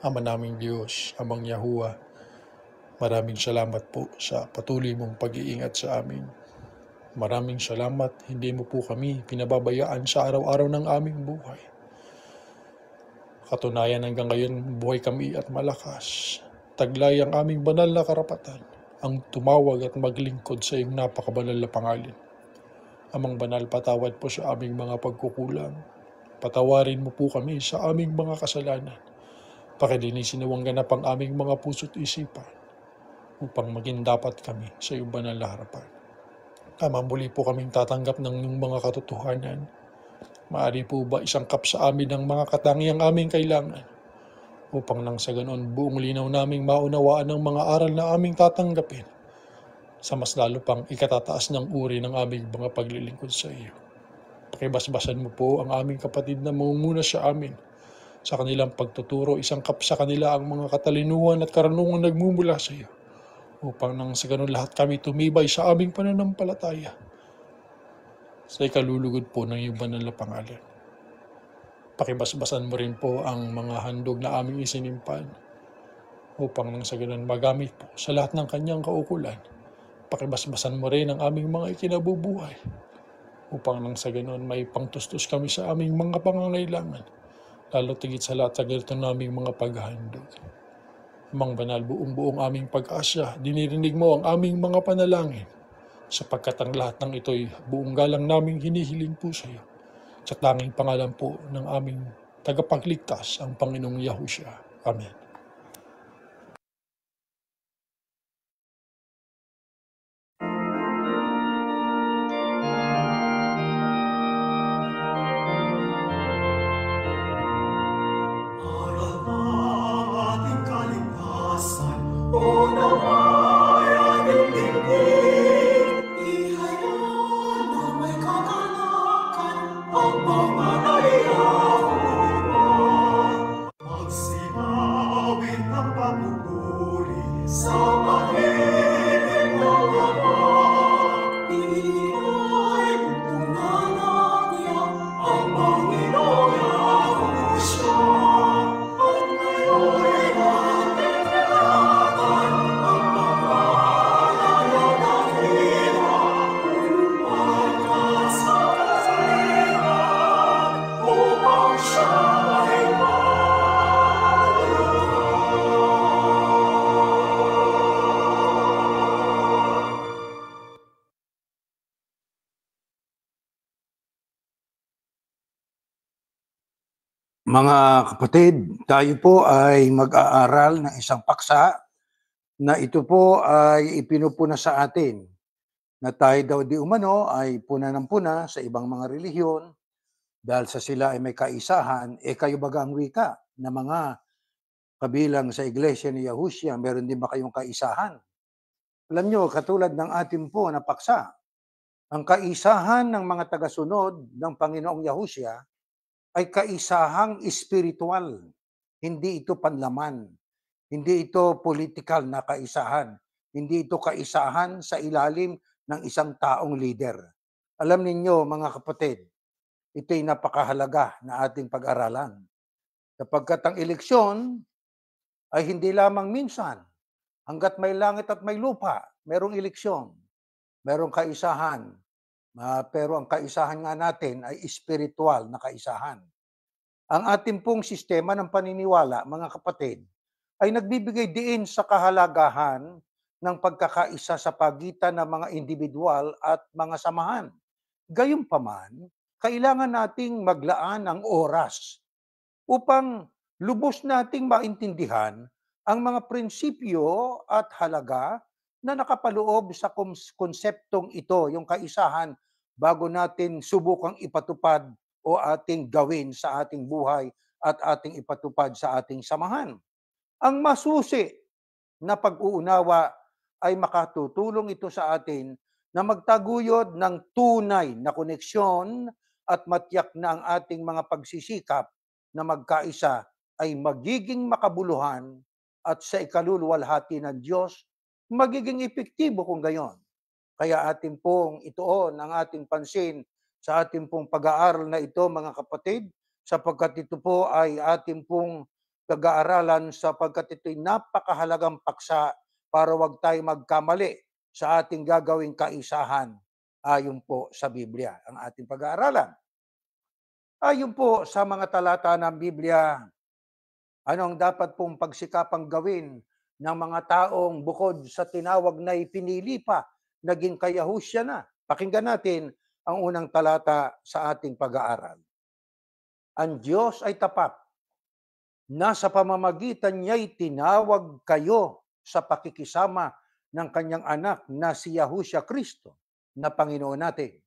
Ama naming Diyos, Amang Yahuwah, maraming salamat po sa patuloy mong pag-iingat sa amin. Maraming salamat, hindi mo po kami pinababayaan sa araw-araw ng aming buhay. Katunayan hanggang ngayon, buhay kami at malakas. Taglay ang aming banal na karapatan, ang tumawag at maglingkod sa iyong napakabanal na pangalan. Amang banal, patawad po sa aming mga pagkukulang. Patawarin mo po kami sa aming mga kasalanan. Pakilinisin nawang ganap ang aming mga puso't isipan upang maging dapat kami sa iyong banal na harapan. Ama, muli po kaming tatanggap ng iyong mga katotohanan. Maaari po ba isangkap sa amin ang mga katangiang aming kailangan upang nang sa ganoon buong linaw naming maunawaan ang mga aral na aming tatanggapin sa mas lalo pang ikatataas ng uri ng aming mga paglilingkod sa iyo. Pakibasbasan mo po ang aming kapatid na mangunguna sa amin sa kanilang pagtuturo, isangkap sa kanila ang mga katalinuhan at karunungan nagmumula sa iyo upang nang sa ganun lahat kami tumibay sa aming pananampalataya sa ikalulugod po ng iyong banal na pangalan. Pakibasbasan mo rin po ang mga handog na aming isinimpan upang nang sa ganun magamit po sa lahat ng kanyang kaukulan. Pakibasbasan mo rin ang aming mga ikinabubuhay upang nang sa ganun may pangtustos kami sa aming mga pangangailangan, lalo tigit sa lahat sa ganito naming mga paghahandog. Amang banal, buong-buong aming pag-asa, dinirinig mo ang aming mga panalangin, sapagkat ang lahat ng ito'y buong galang naming hinihiling po sa iyo. Sa tanging pangalan po ng aming tagapagligtas, ang Panginoong Yahushua. Amen. Aral ng ating kaligtasan, unawayan ang dinggin. Ihayag na may kagalakan ang mga naiyakuan. Magsinawit ng pagpupuri sa pag-ibig ng Ama. Iinay tunganan niya ang Panginoong Yahushua. At ngayon'y ating ingatan ang pangalan ng dakila, pagkat sa kasihan upang siya'y Mga kapatid, tayo po ay mag-aaral ng isang paksa na ito po ay ipinupuna sa atin na tayo daw di umano ay puna ng puna sa ibang mga relihiyon dahil sa sila ay may kaisahan, kayo baga ang wika na mga kabilang sa iglesia ni Yahushua, meron din ba kayong kaisahan? Alam nyo, katulad ng ating po na paksa, ang kaisahan ng mga tagasunod ng Panginoong Yahushua ay kaisahang espiritual. Hindi ito panlaman. Hindi ito political na kaisahan. Hindi ito kaisahan sa ilalim ng isang taong leader. Alam ninyo, mga kapatid, ito'y napakahalaga na ating pag-aralan. Sapagkat ang eleksyon ay hindi lamang minsan. Hanggat may langit at may lupa, merong eleksyon. Merong kaisahan. Pero ang kaisahan nga natin ay espiritual na kaisahan. Ang ating pong sistema ng paniniwala, mga kapatid, ay nagbibigay diin sa kahalagahan ng pagkakaisa sa pagitan ng mga individual at mga samahan. Gayunpaman, kailangan nating maglaan ng oras upang lubos nating maintindihan ang mga prinsipyo at halaga na nakapaloob sa konseptong ito, yung kaisahan, bago natin subukang ipatupad o ating gawin sa ating buhay at ating ipatupad sa ating samahan. Ang masusi na pag-uunawa ay makatutulong ito sa atin na magtaguyod ng tunay na koneksyon at matiyak na ang ating mga pagsisikap na magkaisa ay magiging makabuluhan at sa ikaluluwalhati ng Diyos, magiging epektibo kung gayon. Kaya atin pong ituon ang ating pansin sa ating pong pag-aaral na ito, mga kapatid, sapagkat ito po ay ating pong pag-aaralan sapagkat ito'y napakahalagang paksa para wag tayo magkamali sa ating gagawing kaisahan ayon po sa Biblia, ang ating pag-aaralan. Ayon po sa mga talata ng Biblia, ano ang dapat pong pagsikapang gawin ng mga taong bukod sa tinawag na ipinili pa, naging kayahusya na? Pakinggan natin ang unang talata sa ating pag-aaral. Ang Diyos ay tapat, na sa pamamagitan niya'y tinawag kayo sa pakikisama ng kanyang anak na si Yahushua Kristo na Panginoon natin.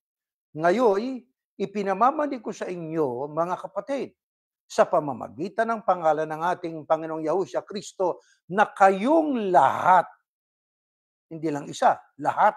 Ngayon, ipinamamanig ko sa inyo, mga kapatid, sa pamamagitan ng pangalan ng ating Panginoong Yahushua Kristo na kayong lahat, hindi lang isa, lahat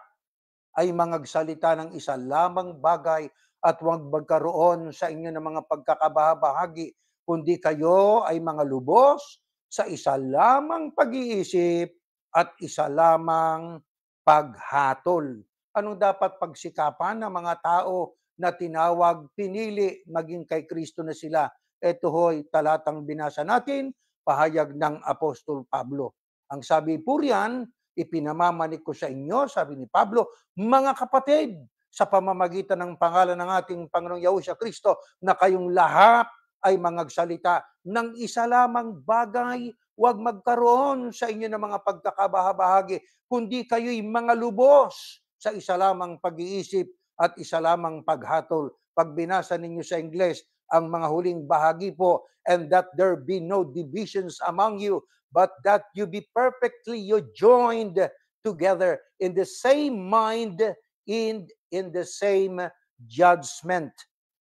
ay mangagsalita ng isa lamang bagay at huwag magkaroon sa inyo ng mga pagkakabahabahagi, kundi kayo ay mga lubos sa isa lamang pag-iisip at isa lamang paghatol. Anong dapat pagsikapan ng mga tao na tinawag, pinili, maging kay Kristo na sila? Ito ho'y talatang binasa natin, pahayag ng Apostol Pablo. Ang sabi po riyan, ipinamamanig ko sa inyo, sabi ni Pablo, mga kapatid, sa pamamagitan ng pangalan ng ating Panginoong Yahushua Kristo, na kayong lahat ay mangagsalita ng isa lamang bagay, huwag magkaroon sa inyo ng mga pagkakabahabahagi, kundi kayo'y mga lubos sa isa lamang pag-iisip at isa lamang paghatol. Pag binasa ninyo sa Ingles, ang mga huling bahagi po, and that there be no divisions among you, but that you be perfectly joined together in the same mind, in the same judgment.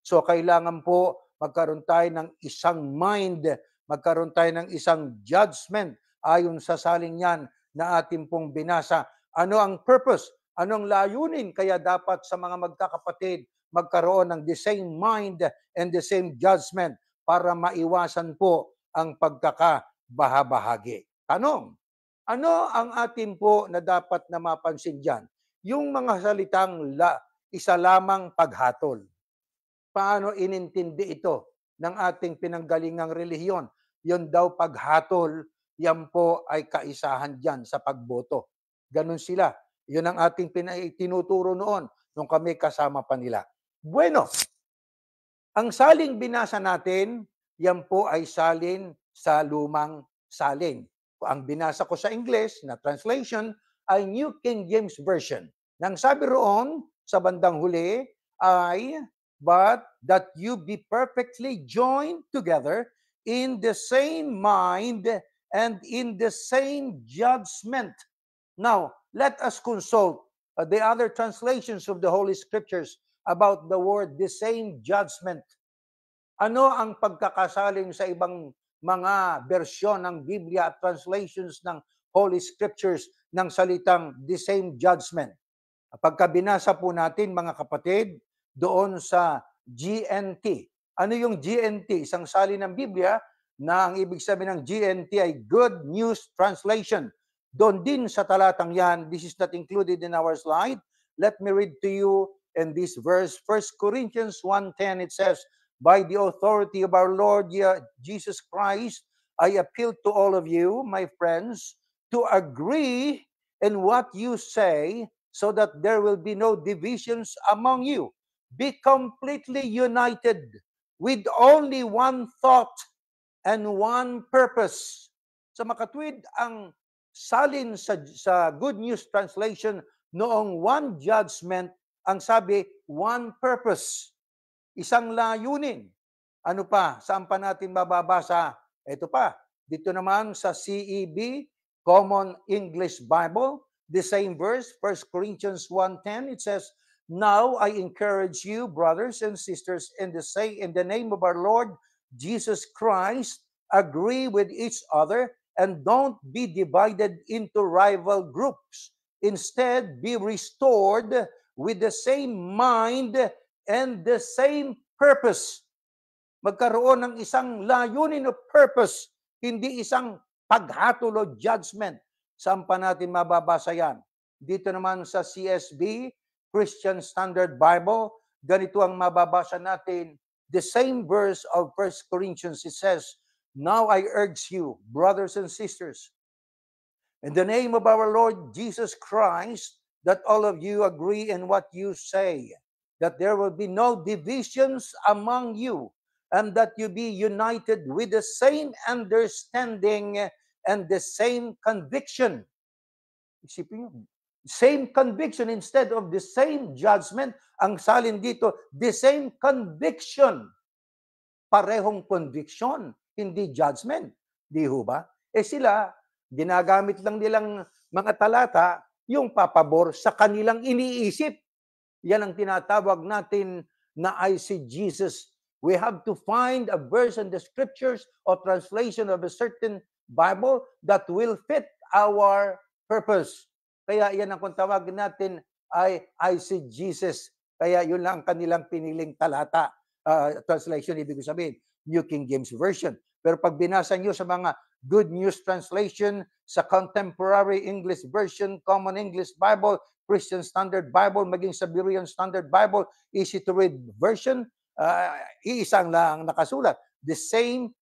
So kailangan po magkaroon tayo ng isang mind, magkaroon tayo ng isang judgment ayon sa saling yan na ating pong binasa. Ano ang purpose? Anong layunin? Kaya dapat sa mga magkakapatid magkaroon ng the same mind and the same judgment para maiwasan po ang pagkakabahabahagi. Tanong, ano ang atin po na dapat na mapansin dyan? Yung mga salitang isa lamang paghatol. Paano inintindi ito ng ating pinanggalingang relihiyon? Yun daw paghatol, yan po ay kaisahan dyan sa pagboto. Ganon sila. Yun ang ating tinuturo noon nung kami kasama pa nila. Bueno, ang saling binasa natin, yan po ay salin sa lumang salin. Ang binasa ko sa English na translation ay New King James Version. Nang sabi roon sa bandang huli ay, but that you be perfectly joined together in the same mind and in the same judgment. Now, let us consult the other translations of the Holy Scriptures about the word the same judgment. Ano ang pagkakasaling sa ibang mga bersyon ng Biblia at translations ng Holy Scriptures ng salitang the same judgment? Pagka binasa po natin, mga kapatid, doon sa GNT. Ano yung GNT? Isang salin ng Biblia na ang ibig sabihin ng GNT ay Good News Translation. Doon din sa talatang yan, this is not included in our slide. Let me read to you in this verse, 1 Corinthians 1:10, it says, by the authority of our Lord Jesus Christ, I appeal to all of you, my friends, to agree in what you say so that there will be no divisions among you. Be completely united with only one thought and one purpose. Sa makatwid, ang salin sa Good News Translation noong one judgment, ang sabi, one purpose. Isang layunin. Ano pa? Saan pa natin mababasa? Ito pa. Dito naman sa CEB, Common English Bible, the same verse, 1 Corinthians 1:10, it says, now I encourage you, brothers and sisters, in the name of our Lord Jesus Christ, agree with each other and don't be divided into rival groups. Instead, be restored with the same mind and the same purpose. Magkaroon ng isang layunin o purpose, hindi isang paghatol o judgment. Saan pa natin mababasa yan? Dito naman sa CSB, Christian Standard Bible, ganito ang mababasa natin. The same verse of 1 Corinthians, it says, Now I urge you, brothers and sisters, in the name of our Lord Jesus Christ, that all of you agree in what you say, that there will be no divisions among you, and that you be united with the same understanding and the same conviction. Isipin nyo, same conviction instead of the same judgment. Ang salin dito, the same conviction. Parehong conviction, hindi judgment. Di ho ba? Sila, ginagamit lang nilang mga talata yung papabor sa kanilang iniisip. Yan ang tinatawag natin na eisegesis. We have to find a verse in the scriptures or translation of a certain Bible that will fit our purpose. Kaya yan ang kung tawagin natin ay eisegesis. Kaya yun lang ang kanilang piniling talata. Translation, ibig sabihin, New King James Version. Pero pag binasa nyo sa mga Good News Translation, sa Contemporary English Version, Common English Bible, Christian Standard Bible, maging sa Berean Standard Bible, Easy to Read Version, iisang lang nakasulat. The same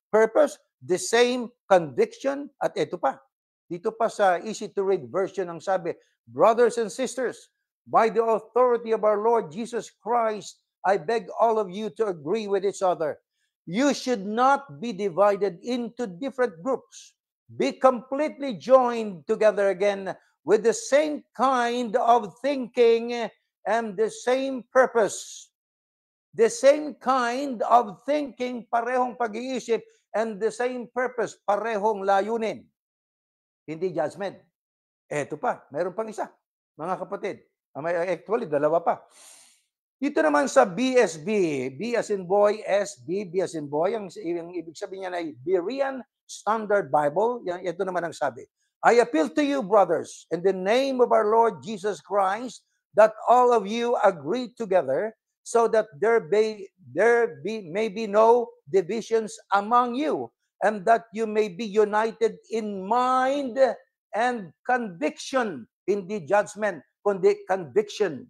purpose, the same conviction, at ito pa. Dito pa sa Easy to Read Version ang sabi, brothers and sisters, by the authority of our Lord Jesus Christ, I beg all of you to agree with each other. You should not be divided into different groups. Be completely joined together again with the same kind of thinking and the same purpose. The same kind of thinking, parehong pag-iisip, and the same purpose, parehong layunin. Hindi judgment. Eto pa, meron pang isa, mga kapatid. Actually, dalawa pa. Dito naman sa BSB, B as in boy, SB, B as in boy, ang ibig sabihin niya ay Berean Standard Bible. Ito naman ang sabi. I appeal to you, brothers, in the name of our Lord Jesus Christ, that all of you agree together so that there may be no divisions among you, and that you may be united in mind and conviction. Hindi judgment, kundi conviction.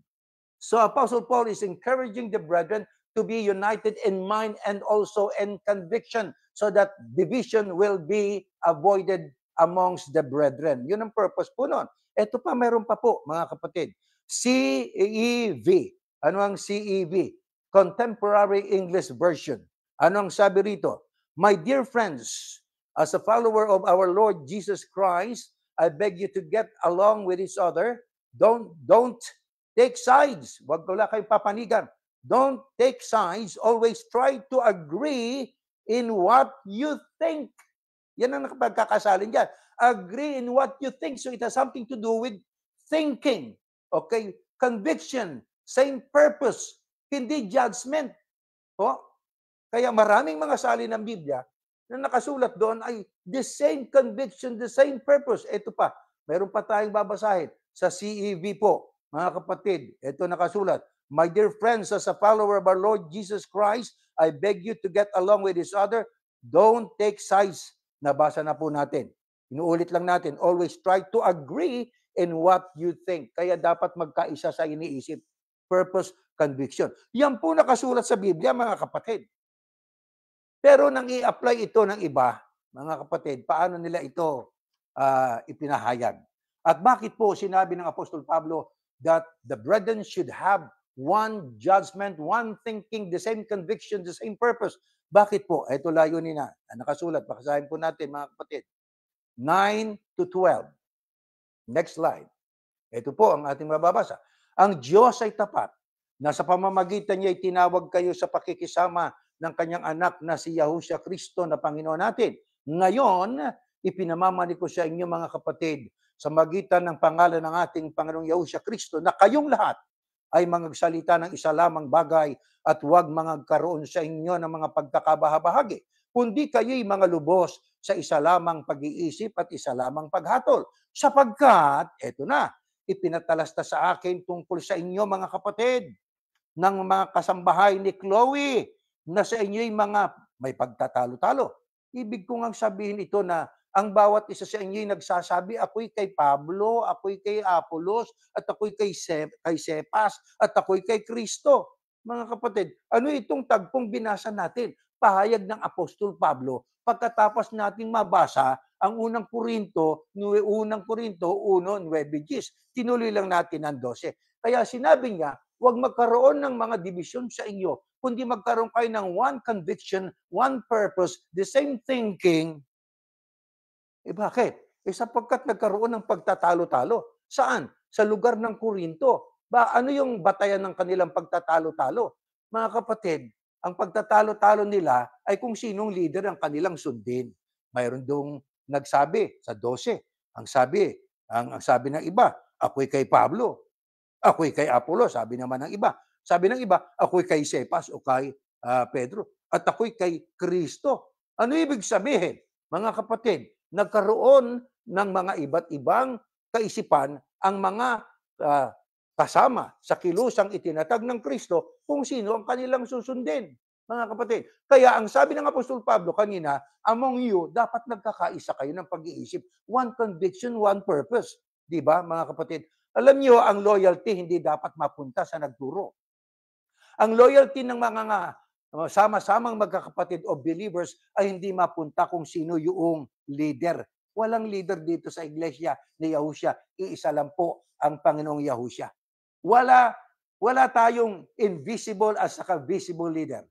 So Apostle Paul is encouraging the brethren to be united in mind and also in conviction so that division will be avoided amongst the brethren. Yun ang purpose po nun. Ito pa, meron pa po, mga kapatid. CEV. Ano ang CEV? Contemporary English Version. Ano ang sabi rito? My dear friends, as a follower of our Lord Jesus Christ, I beg you to get along with each other. Don't take sides. Huwag wala kayong papanigan. Don't take sides. Always try to agree in what you think. Yan ang pagkakasalin dyan. Agree in what you think. So it has something to do with thinking. Okay? Conviction. Same purpose. Hindi judgment. O? Kaya maraming mga salin ng Biblia na nakasulat doon ay the same conviction, the same purpose. Ito pa. Meron pa tayong babasahin sa CEV po. Mga kapatid, ito nakasulat. My dear friends, as a follower of our Lord Jesus Christ, I beg you to get along with each other. Don't take sides. Nabasa na po natin. Inuulit lang natin. Always try to agree in what you think. Kaya dapat magkaisa sa iniisip. Purpose, conviction. Yan po nakasulat sa Biblia, mga kapatid. Pero nang i-apply ito ng iba, mga kapatid, paano nila ito ipinahayag? At bakit po sinabi ng Apostol Pablo that the brethren should have one judgment, one thinking, the same conviction, the same purpose? Bakit po? Ito layunin na. Nakasulat. Basahin po natin, mga kapatid. 9 to 12. Next slide. Ito po ang ating mababasa. Ang Diyos ay tapat na sa pamamagitan niya ay tinawag kayo sa pakikisama ng kanyang anak na si Yahushua Kristo na Panginoon natin. Ngayon, ipinamamani ko sa inyo, mga kapatid, sa magitan ng pangalan ng ating Panginoong Yahushua Kristo, na kayong lahat ay magsalita ng isa lamang bagay at huwag magkaroon sa inyo ng mga pagkakabahabahagi, kundi kayo'y mga lubos sa isa lamang pag-iisip at isa lamang paghatol. Sapagkat, eto na, ipinatalasta sa akin tungkol sa inyo, mga kapatid, ng mga kasambahay ni Chloe, na sa inyo'y mga may pagtatalo-talo. Ibig ko ngang sabihin ito na ang bawat isa sa inyo'y nagsasabi, ako'y kay Pablo, ako'y kay Apolos, at ako'y kay Cephas, at ako'y kay Kristo. Mga kapatid, ano itong tagpong binasa natin? pahayag ng Apostol Pablo pagkatapos nating mabasa ang unang Korinto 1:9. Tinuloy lang natin ang 12. Kaya sinabi niya, huwag magkaroon ng mga division sa inyo, kundi magkaroon kayo ng one conviction, one purpose, the same thinking. Bakit? Sapagkat nagkaroon ng pagtatalo-talo. Saan? Sa lugar ng Korinto. Ano yung batayan ng kanilang pagtatalo-talo? Mga kapatid, ang pagtatalo-talo nila ay kung sinong leader ang kanilang sundin. Mayroon dong nagsabi sa 12. Ang sabi ng iba, ako'y kay Pablo. Ako'y kay Apollo, sabi naman ng iba. Sabi ng iba, ako'y kay Cephas o kay Pedro. At ako'y kay Kristo. Ano ibig sabihin? Mga kapatid, nagkaroon ng mga iba't ibang kaisipan ang mga kasama sa kilusang itinatag ng Kristo kung sino ang kanilang susundin. Mga kapatid, kaya ang sabi ng Apostol Pablo kanina, among you, dapat nagkakaisa kayo ng pag-iisip. One conviction, one purpose. Di ba, mga kapatid? Alam niyo, ang loyalty hindi dapat mapunta sa nagturo. Ang loyalty ng mga sama-samang magkakapatid o believers ay hindi mapunta kung sino yung leader. Walang leader dito sa iglesia ni Yahushua. Iisa lang po ang Panginoong Yahushua. Wala tayong invisible at saka visible leader.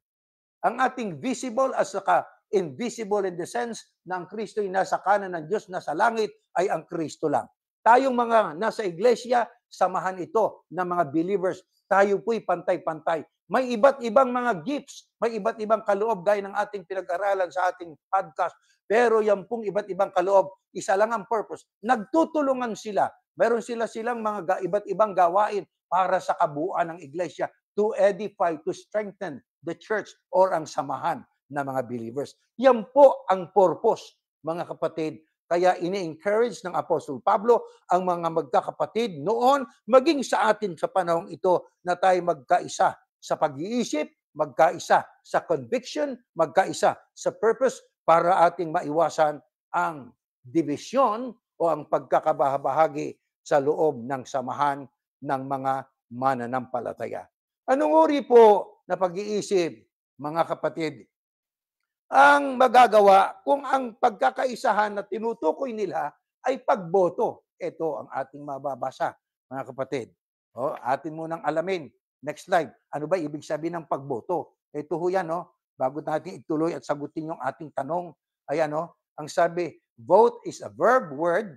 Ang ating visible at saka invisible in the sense na ang Kristo ay nasa kanan ng Diyos, nasa langit, ay ang Kristo lang. Tayong mga nasa iglesia, samahan ito ng mga believers. Tayo po'y pantay-pantay. May iba't ibang mga gifts, may iba't ibang kaloob gaya ng ating pinag-aralan sa ating podcast. Pero yan pong iba't ibang kaloob, isa lang ang purpose. Nagtutulungan sila. Meron silang mga iba't ibang gawain para sa kabuuan ng iglesia to edify, to strengthen the church or ang samahan ng mga believers. Yan po ang purpose, mga kapatid. Kaya ini-encourage ng Apostol Pablo ang mga magkakapatid noon, maging sa atin sa panahong ito na tayo magkaisa sa pag-iisip, magkaisa sa conviction, magkaisa sa purpose para ating maiwasan ang division o ang pagkakabahagi sa loob ng samahan ng mga mananampalataya. Anong uri po na pag-iisip, mga kapatid, ang magagawa kung ang pagkakaisahan na tinutukoy nila ay pagboto? Ito ang ating mababasa, mga kapatid. Atin munang alamin. Next slide. Ano ba ibig sabihin ng pagboto? Ito ho yan, bago natin ituloy at sagutin yung ating tanong. Ayan, ang sabi, vote is a verb word.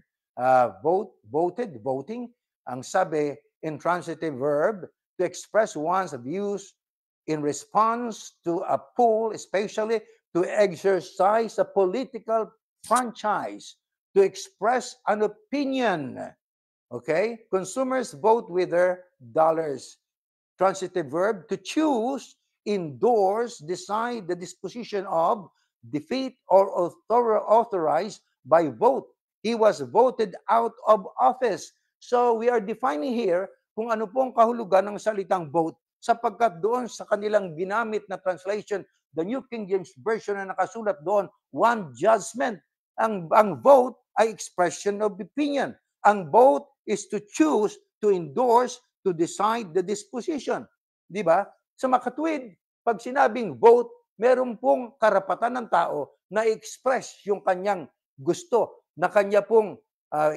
Voted, voting. Ang sabi, intransitive verb, to express one's views in response to a poll, especially to exercise a political franchise, to express an opinion. Okay? Consumers vote with their dollars. Transitive verb, to choose, endorse, decide the disposition of, defeat, or authorize by vote. He was voted out of office. So we are defining here kung ano pong kahulugan ng salitang vote sapagkat doon sa kanilang ginamit na translation, the New King James Version na nakasulat doon, one judgment. Ang vote ay expression of opinion. Ang vote is to choose, to endorse, to decide the disposition. Di ba? Sa makatwid, pag sinabing vote, meron pong karapatan ng tao na express yung kanyang gusto, na kanya pong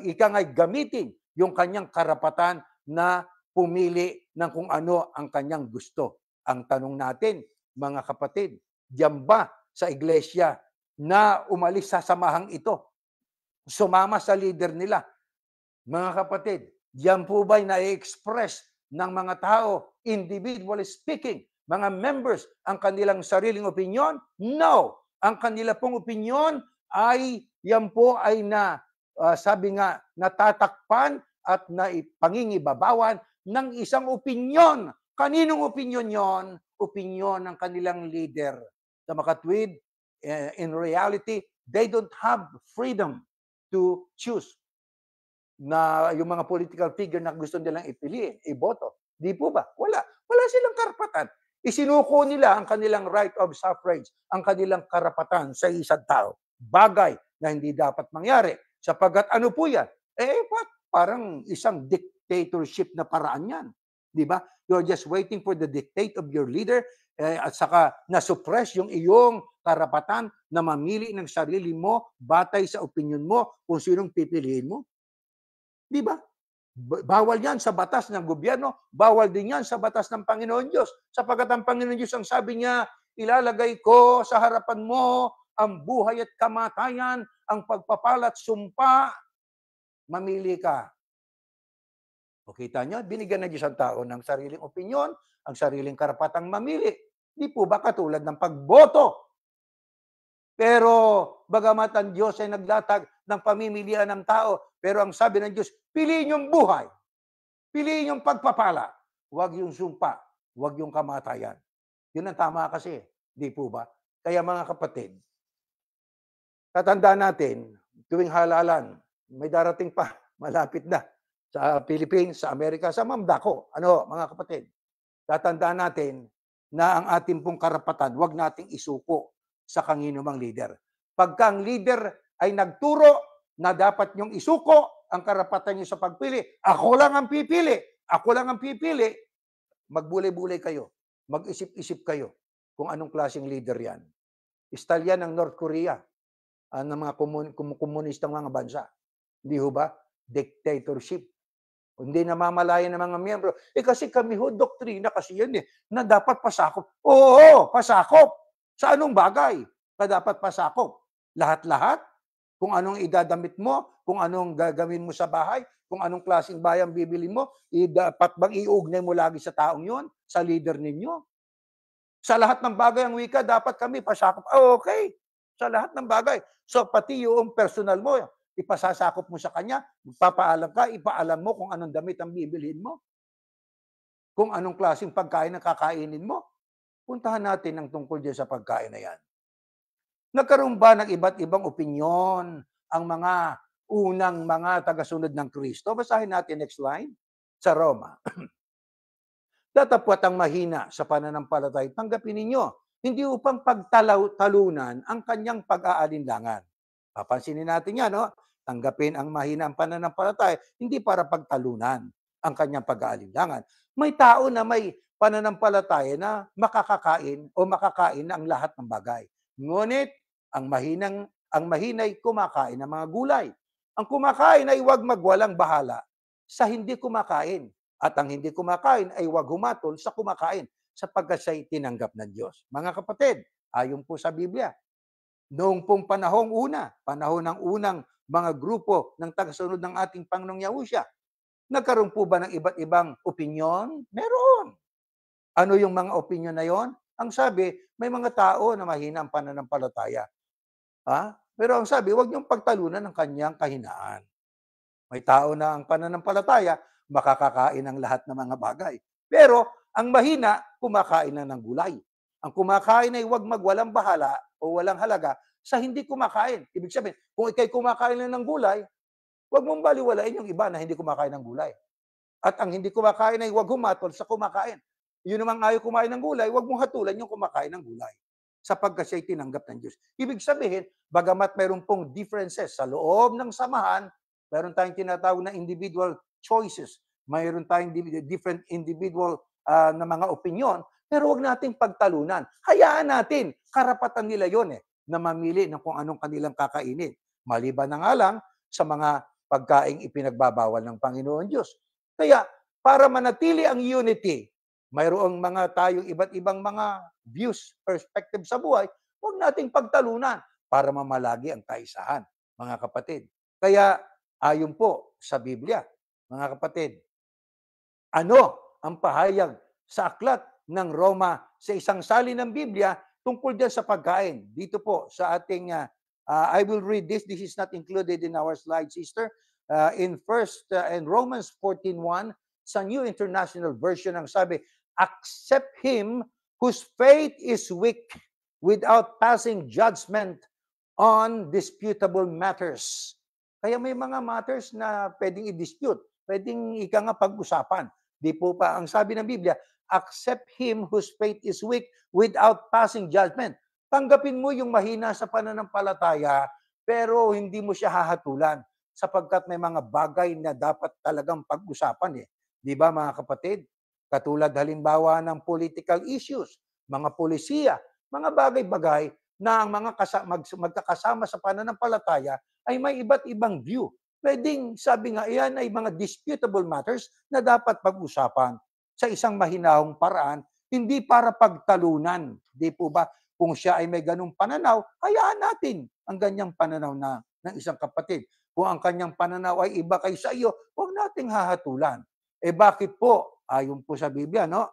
ikangay gamitin yung kanyang karapatan na pumili ng kung ano ang kanyang gusto. Ang tanong natin, mga kapatid, diyan ba sa iglesia na umalis sa samahang ito, sumama sa leader nila? Mga kapatid, diyan po ba'y na-express ng mga tao, individually speaking, mga members, ang kanilang sariling opinion? No! Ang kanila pong opinion ay, yan po ay sabi nga, natatakpan at naipangingibabawan ng isang opinyon. Kaninong opinyon yon? Opinyon ng kanilang leader. Sa makatwid, in reality, they don't have freedom to choose na yung mga political figure na gusto nilang ipili, iboto. Di po ba? Wala silang karapatan. Isinuko nila ang kanilang right of suffrage, ang kanilang karapatan sa isang tao. Bagay na hindi dapat mangyari. Sapagkat ano po yan? Parang isang dictatorship na paraan yan. Di ba? You're just waiting for the dictate of your leader at saka na-suppress yung iyong karapatan na mamili ng sarili mo batay sa opinion mo kung sinong pipiliin mo. Di ba? Bawal yan sa batas ng gobyerno, bawal din yan sa batas ng Panginoon Diyos. Sapagkat ang Panginoon Diyos ang sabi niya, ilalagay ko sa harapan mo ang buhay at kamatayan, ang pagpapala at sumpa, mamili ka. O kita niyo, binigyan ng Diyos ang tao ng sariling opinyon, ang sariling karapatang mamili. Di po ba katulad ng pagboto? Pero bagamat ang Diyos ay naglatag ng pamimilian ng tao, pero ang sabi ng Diyos, piliin yung buhay, piliin yung pagpapala, huwag yung sumpa, huwag yung kamatayan. Yun ang tama kasi, di po ba? Kaya mga kapatid, tatandaan natin, tuwing halalan, may darating pa, malapit na, sa Philippines, sa Amerika, sa Mamdako. Ano, mga kapatid, tatandaan natin na ang ating pong karapatan, huwag nating isuko sa kanginumang leader. Pagka ang leader ay nagturo na dapat niyong isuko ang karapatan niyo sa pagpili, ako lang ang pipili, ako lang ang pipili, magbulay-bulay kayo, mag-isip-isip kayo kung anong klaseng leader yan. Style yan ng North Korea, ng mga komunistang mga bansa. Hindi ho ba? Dictatorship. Hindi namamalayan ng mga miyembro. Kasi kami ho, doktrina kasi yan na dapat pasakop. Oo, pasakop. Sa anong bagay na dapat pasakop? Lahat-lahat? Kung anong idadamit mo, kung anong gagawin mo sa bahay, kung anong klaseng bayan bibili mo, dapat bang iugnay mo lagi sa taong yon, sa leader ninyo? Sa lahat ng bagay ang wika, dapat kami pasakop. Okay. Sa lahat ng bagay. So pati yung personal mo, ipasasakop mo sa kanya, magpapaalam ka, ipaalam mo kung anong damit ang bibilhin mo, kung anong klaseng pagkain ang kakainin mo. Puntahan natin ang tungkol dyan sa pagkain na yan. Nagkaroon ba ng iba't ibang opinyon ang mga unang mga tagasunod ng Kristo? Basahin natin next line sa Roma. Datapwat ang mahina sa pananampalataya, tanggapin ninyo, hindi upang pagtalunan ang kanyang pag-aalinlangan. Papansinin natin yan, no? Tanggapin ang mahina ang pananampalataya, hindi para pagtalunan ang kanyang pag-aalinlangan. May tao na may pananampalataya na makakakain o makakain ang lahat ng bagay. Ngunit, ang mahinay kumakain ng mga gulay. Ang kumakain ay huwag magwalang bahala sa hindi kumakain. At ang hindi kumakain ay huwag humatol sa kumakain sapagkat siya'y tinanggap ng Diyos. Mga kapatid, ayon po sa Biblia, noong pong panahon ng unang mga grupo ng tagasunod ng ating Panginoong Yahushua, nagkaroon po ba ng iba't ibang opinyon? Meron. Ano yung mga opinyon na yon? Ang sabi, may mga tao na mahina ang pananampalataya. Pero ang sabi, huwag niyong pagtalunan ng kanyang kahinaan. May tao na ang pananampalataya, makakakain ng lahat ng mga bagay. Pero ang mahina, kumakain na ng gulay. Ang kumakain ay huwag magwalang bahala o walang halaga sa hindi kumakain. Ibig sabihin, kung ikay kumakain lang ng gulay, huwag mong baliwalain yung iba na hindi kumakain ng gulay. At ang hindi kumakain ay huwag humatol sa kumakain. Yun namang ayaw kumain ng gulay, huwag mong hatulan yung kumakain ng gulay. Sapagkat siya'y tinanggap ng Diyos. Ibig sabihin, bagamat mayroon pong differences sa loob ng samahan, mayroon tayong tinatawag na individual choices, mayroon tayong different individual na mga opinion, pero huwag nating pagtalunan. Hayaan natin, karapatan nila yon na mamili ng kung anong kanilang kakainin. Maliban na nga lang sa mga pagkaing ipinagbabawal ng Panginoon Diyos. Kaya, para manatili ang unity, mayroong mga tayong iba't ibang mga views, perspective sa buhay, huwag nating pagtalunan para mamalagi ang kaisahan, mga kapatid. Kaya, ayon po sa Biblia, mga kapatid, ano ang pahayag sa aklat ng Roma sa isang salin ng Biblia tungkol dyan sa pagkain? Dito po sa ating, I will read this. This is not included in our slide, sister. In Romans 14:1, sa New International Version, ang sabi, accept him whose faith is weak without passing judgment on disputable matters. Kaya may mga matters na pwedeng i-dispute, pwedeng ika nga pag-usapan. Di po pa, ang sabi ng Biblia, accept him whose faith is weak without passing judgment. Tanggapin mo yung mahina sa pananampalataya, pero hindi mo siya hahatulan sapagkat may mga bagay na dapat talagang pag-usapan. Di ba mga kapatid? Katulad halimbawa ng political issues. mga polisiya, mga bagay-bagay na ang mga magkakasama sa pananampalataya ay may iba't ibang view. Pwedeng, sabi nga, iyan ay mga disputable matters na dapat pag-usapan sa isang mahinahong paraan, hindi para pagtalunan. Di po ba? Kung siya ay may ganung pananaw, hayaan natin ang ganyang pananaw ng isang kapatid. Kung ang kanyang pananaw ay iba kay sa iyo, huwag nating hahatulan. Eh bakit po? Ayon po sa Biblia, no?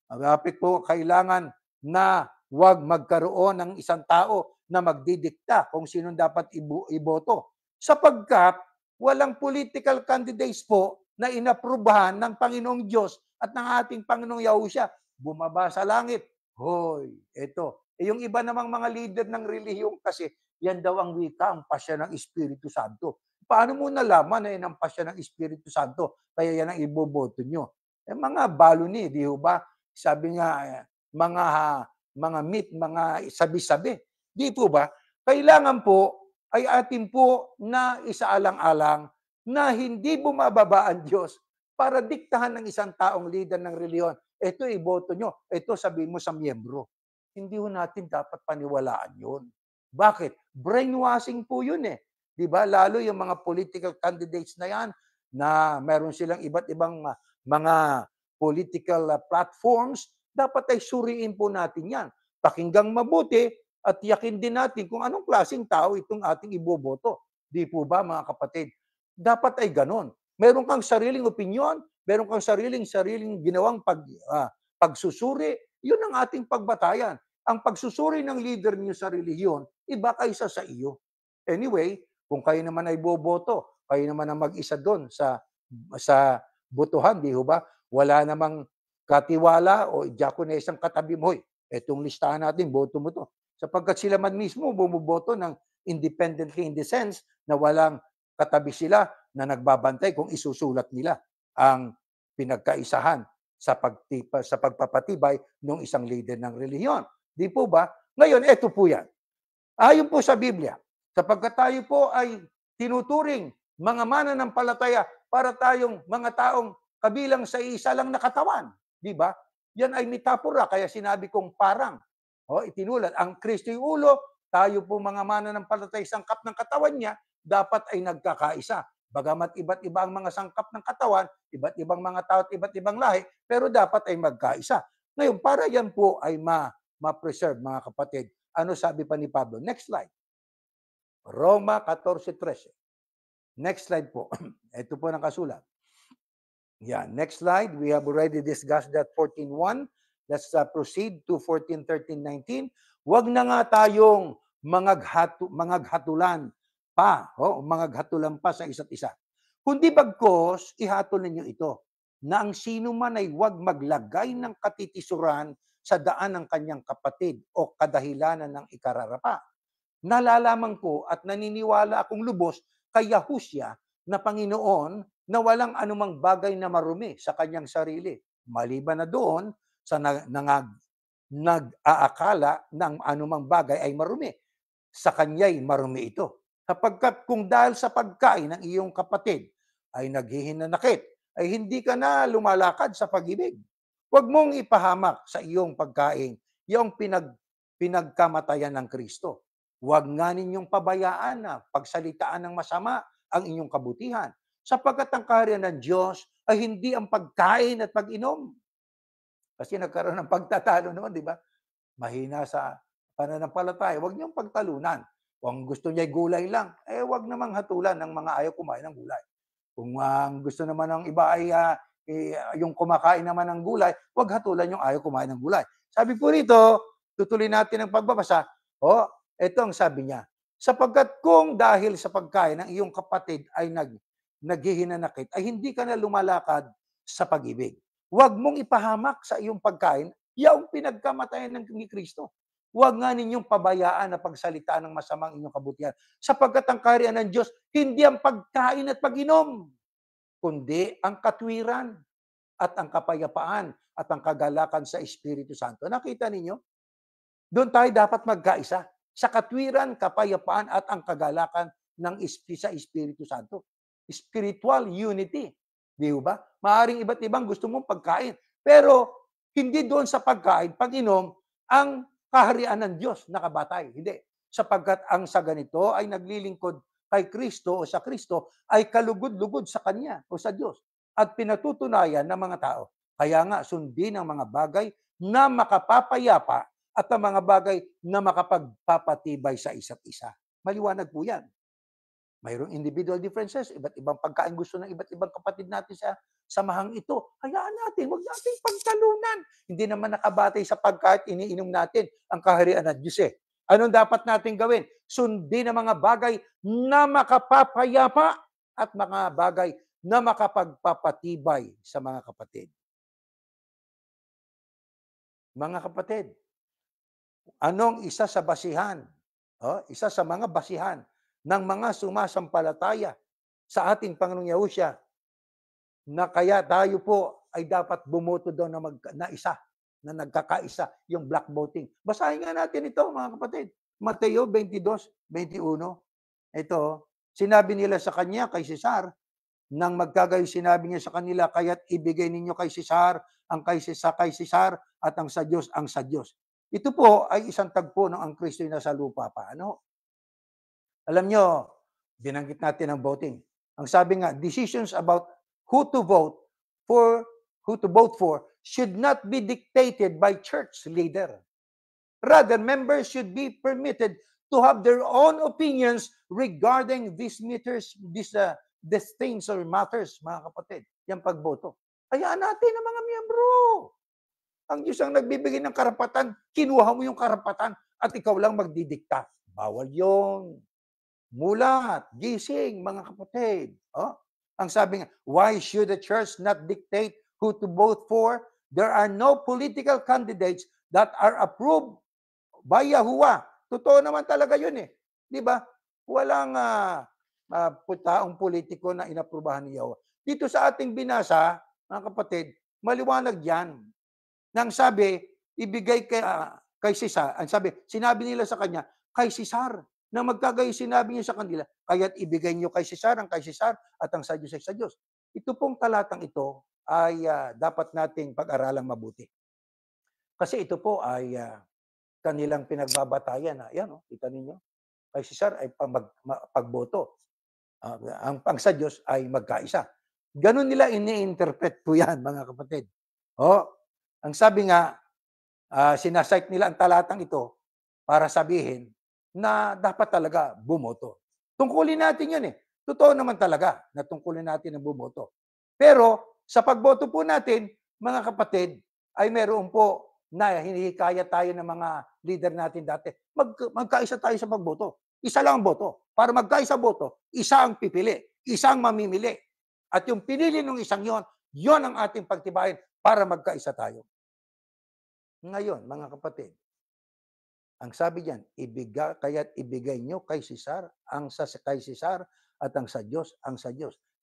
Bakit po kailangan na huwag magkaroon ng isang tao na magdidikta kung sino dapat iboto? Sapagkat walang political candidates po na inaprubahan ng Panginoong Diyos at ng ating Panginoong Yahushua. Bumaba sa langit. Hoy, eto. Yung iba namang mga leader ng relihiyon kasi, yan daw ang wika, ang pasya ng Espiritu Santo. Paano mo nalaman na yan ang pasya ng Espiritu Santo? Kaya yan ang iboboto nyo. Eh, mga baloni, di ba? Sabi nga, mga myth, mga sabi-sabi. Di po ba? Kailangan po ay atin po na isaalang-alang na hindi bumababa ang Diyos para diktahan ng isang taong leader ng reliyon. Ito, iboto nyo. Ito, sabihin mo sa miyembro. Hindi ho natin dapat paniwalaan yun. Bakit? Brainwashing po yun eh. Di ba? Lalo yung mga political candidates na yan, na meron silang iba't ibang mga political platforms, dapat ay suriin po natin yan. Pakinggang mabuti at yakin din natin kung anong klaseng tao itong ating iboboto. Di po ba mga kapatid? Dapat ay ganon. Meron kang sariling opinyon, meron kang sariling ginawang pagsusuri, yun ang ating pagbatayan. Ang pagsusuri ng leader niyo sa relihiyon, iba kaysa sa iyo. Anyway, kung kayo naman ay boboto, kayo naman ang mag-isa doon sa botohan, di ba? Wala namang katiwala o diakonesang katabi mo, etong listahan natin, boto mo to. Sapagkat sila man mismo bumuboto ng independently in the sense na walang katabi sila na nagbabantay kung isusulat nila ang pinagkaisahan sa pagpapatibay ng isang leader ng relihiyon. Di po ba? Ngayon, eto po yan. Ayon po sa Biblia, sapagkat tayo po ay tinuturing mga mananampalataya para tayong mga taong kabilang sa isa lang na katawan. Di ba? Yan ay metapora, kaya sinabi kong parang. Itinulad, ang Kristo yung ulo, tayo po mga mananampalataya sangkap ng katawan niya, dapat ay nagkakaisa. Bagamat iba't iba ang mga sangkap ng katawan, iba't ibang mga tao at iba't ibang lahi, pero dapat ay magkaisa. Ngayon, para yan po ay ma-preserve, mga kapatid. Ano sabi pa ni Pablo? Next slide. Roma 14:13. Next slide po. Ito po ng kasulat. Yeah, next slide. We have already discussed that 14:1. Let's proceed to 14:13:19. Huwag na nga tayong mangaghatulan pa sa isa't isa. Kundi bagkos, ihatol ninyo ito, na ang sino man ay huwag maglagay ng katitisuran sa daan ng kanyang kapatid o kadahilanan ng ikararapa. Nalalaman ko at naniniwala akong lubos kay Yahushua na Panginoon na walang anumang bagay na marumi sa kanyang sarili. Maliban na doon sa nag-aakala ng anumang bagay ay marumi. Sa kanya'y marumi ito. Sapagkat kung dahil sa pagkain ng iyong kapatid ay naghihinanakit, ay hindi ka na lumalakad sa pag-ibig. Huwag mong ipahamak sa iyong pagkain yung pinagkamatayan ng Kristo. Huwag nga ninyong pabayaan na pagsalitaan ng masama ang inyong kabutihan. Sapagkat ang kaharian ng Diyos ay hindi ang pagkain at pag-inom. Kasi nagkaroon ng pagtatalo noon, di ba? Mahina sa pananampalataya. Huwag niyong pagtalunan. Kung gusto niya gulay lang, huwag namang hatulan ng mga ayaw kumain ng gulay. Kung gusto naman ng iba ay yung kumakain naman ng gulay, huwag hatulan yung ayaw kumain ng gulay. Sabi po rito, tutuloy natin ang pagbabasa. Ito ang sabi niya. Sapagkat kung dahil sa pagkain ng iyong kapatid ay naghihinanakit, ay hindi ka na lumalakad sa pag-ibig. Huwag mong ipahamak sa iyong pagkain yung pinagkamatayan ni Kristo. Huwag nga ninyong pabayaan na pagsalitaan ng masamang inyong kabutihan. Sapagkat ang kaharian ng Diyos, hindi ang pagkain at pag-inom, kundi ang katwiran at ang kapayapaan at ang kagalakan sa Espiritu Santo. Nakita ninyo? Doon tayo dapat magkaisa. Sa katwiran, kapayapaan at ang kagalakan sa Espiritu Santo. Spiritual unity. Di ba? Maaring iba't ibang gusto mong pagkain. Pero hindi doon sa pagkain, pag-inom, ang kaharian ng Diyos nakabatay. Hindi. Sapagkat ang sa ganito ay naglilingkod kay Kristo o sa Kristo ay kalugod-lugod sa Kanya o sa Diyos at pinatutunayan ng mga tao. Kaya nga, sundin ang mga bagay na makapapayapa at ang mga bagay na makapagpapatibay sa isa't isa. Maliwanag po yan. Mayroong individual differences, iba't ibang pagkain gusto ng iba't ibang kapatid natin sa samahang ito. Hayaan natin, huwag natin pagtalunan. Hindi naman nakabatay sa pagkain, iniinom natin ang kaharian ng Diyos eh. Anong dapat natin gawin? Sundin ang mga bagay na makapapayapa at mga bagay na makapagpapatibay sa mga kapatid. Mga kapatid, anong isa sa basihan? Isa sa mga basihan ng mga sumasampalataya sa ating Panginoong Yahushua na kaya tayo po ay dapat bumoto daw na isa, na nagkakaisa, yung black voting. Basahin nga natin ito, mga kapatid. Mateo 22:21. Ito, sinabi nila sa kanya, kay Cesar, nang magkagayo sinabi niya sa kanila, kaya't ibigay ninyo kay Cesar ang kay Cesar at ang sa Diyos. Ito po ay isang tagpo ng ang Kristo na sa lupa pa. Ano? Alam nyo, binanggit natin ang voting. Ang sabi nga, decisions about who to vote for should not be dictated by church leader. Rather, members should be permitted to have their own opinions regarding these things or matters, mga kapatid. Yung pagboto. Hayaan natin ang mga miyembro. Ang Diyos ang nagbibigay ng karapatan, kinuha mo yung karapatan at ikaw lang magdidikta. Bawal yon. Mulat, gising, mga kapatid. Ang sabi nga, why should the church not dictate who to vote for? There are no political candidates that are approved by Yahuwah. Totoo naman talaga yun eh. Di ba? Walang taong politiko na inaprubahan ni Yahuwah. Dito sa ating binasa, mga kapatid, maliwanag yan. Nang sabi, ibigay kay Cesar, ang sabi, sinabi nila sa kanya, kay Cesar. Nang magkagayo sinabi niya sa kanila, kaya't ibigay niyo kay Cesar ang kay Cesar at ang sa Diyos ay sa Diyos. Ito pong talatang ito ay dapat nating pag-aralang mabuti. Kasi ito po ay kanilang pinagbabatayan. Ayan, kita ninyo. Kay Cesar ay pagboto. Ang pang sa Diyos ay magkaisa. Ganon nila ini-interpret po yan, mga kapatid. Ang sabi nga, sinasite nila ang talatang ito para sabihin na dapat talaga bumoto. Tungkulin natin yan eh. Totoo naman talaga na tungkulin natin ang bumoto. Pero sa pagboto po natin, mga kapatid, ay meron po na hinihikayat tayo ng mga leader natin dati. Magkaisa tayo sa pagboto. Isa lang ang boto. Para magkaisa boto, isa ang pipili, isang mamimili. At yung pinili ng isang yon ang ating pagtibayin para magkaisa tayo. Ngayon, mga kapatid, ang sabi diyan, kaya't ibigay nyo kay Cesar kay Cesar at ang sa Diyos.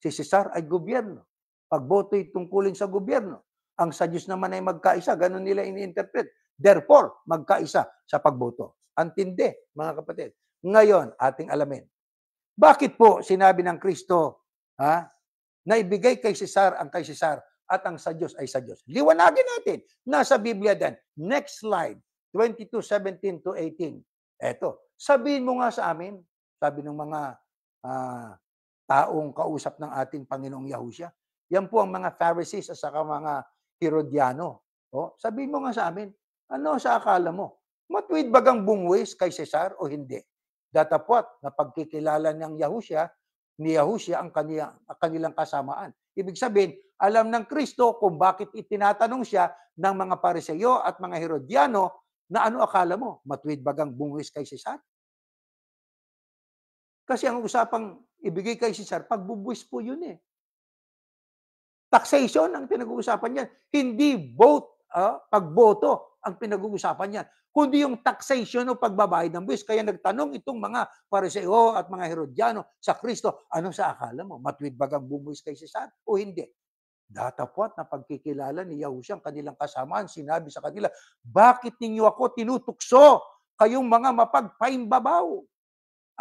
Si Cesar ay gobyerno. Pagboto'y tungkulin sa gobyerno. Ang sa Diyos naman ay magkaisa. Ganon nila ini-interpret. Therefore, magkaisa sa pagboto. Antindi, mga kapatid. Ngayon, ating alamin. Bakit po sinabi ng Kristo na ibigay kay Cesar ang kay Cesar at ang sa Diyos ay sa Diyos? Liwanagin natin. Nasa Biblia din. Next slide. 22:17-18. Eto, sabihin mo nga sa amin, sabi ng mga taong kausap ng ating Panginoong Yahushua. Yan po ang mga Pharisees at saka mga Herodiano. Sabihin mo nga sa amin, ano sa akala mo? Matuwid bagang bungwis kay Cesar o hindi? Datapwat na pagkikilala ng ni Yahushua ang kanilang kasamaan. Ibig sabihin, alam ng Kristo kung bakit itinatanong siya ng mga Pariseo at mga Herodiano na ano akala mo? Matuwid bagang bungwis kay Cesar? Kasi ang usapang ibigay kay Cesar, pagbubuwis po yun eh. Taxation ang pinag-uusapan yan. Hindi pagboto ang pinag-uusapan yan. Kundi yung taxation o pagbabayad ng buwis. Kaya nagtanong itong mga Pariseo at mga Herodiano sa Kristo, ano sa akala mo? Matuwid bagang bumuwis kay Cesar o hindi? Datapwat na pagkikilala ni Yahushua ang kanilang kasamaan, sinabi sa kanila, bakit ninyo ako tinutukso? Kayong mga mapagpaimbabaw.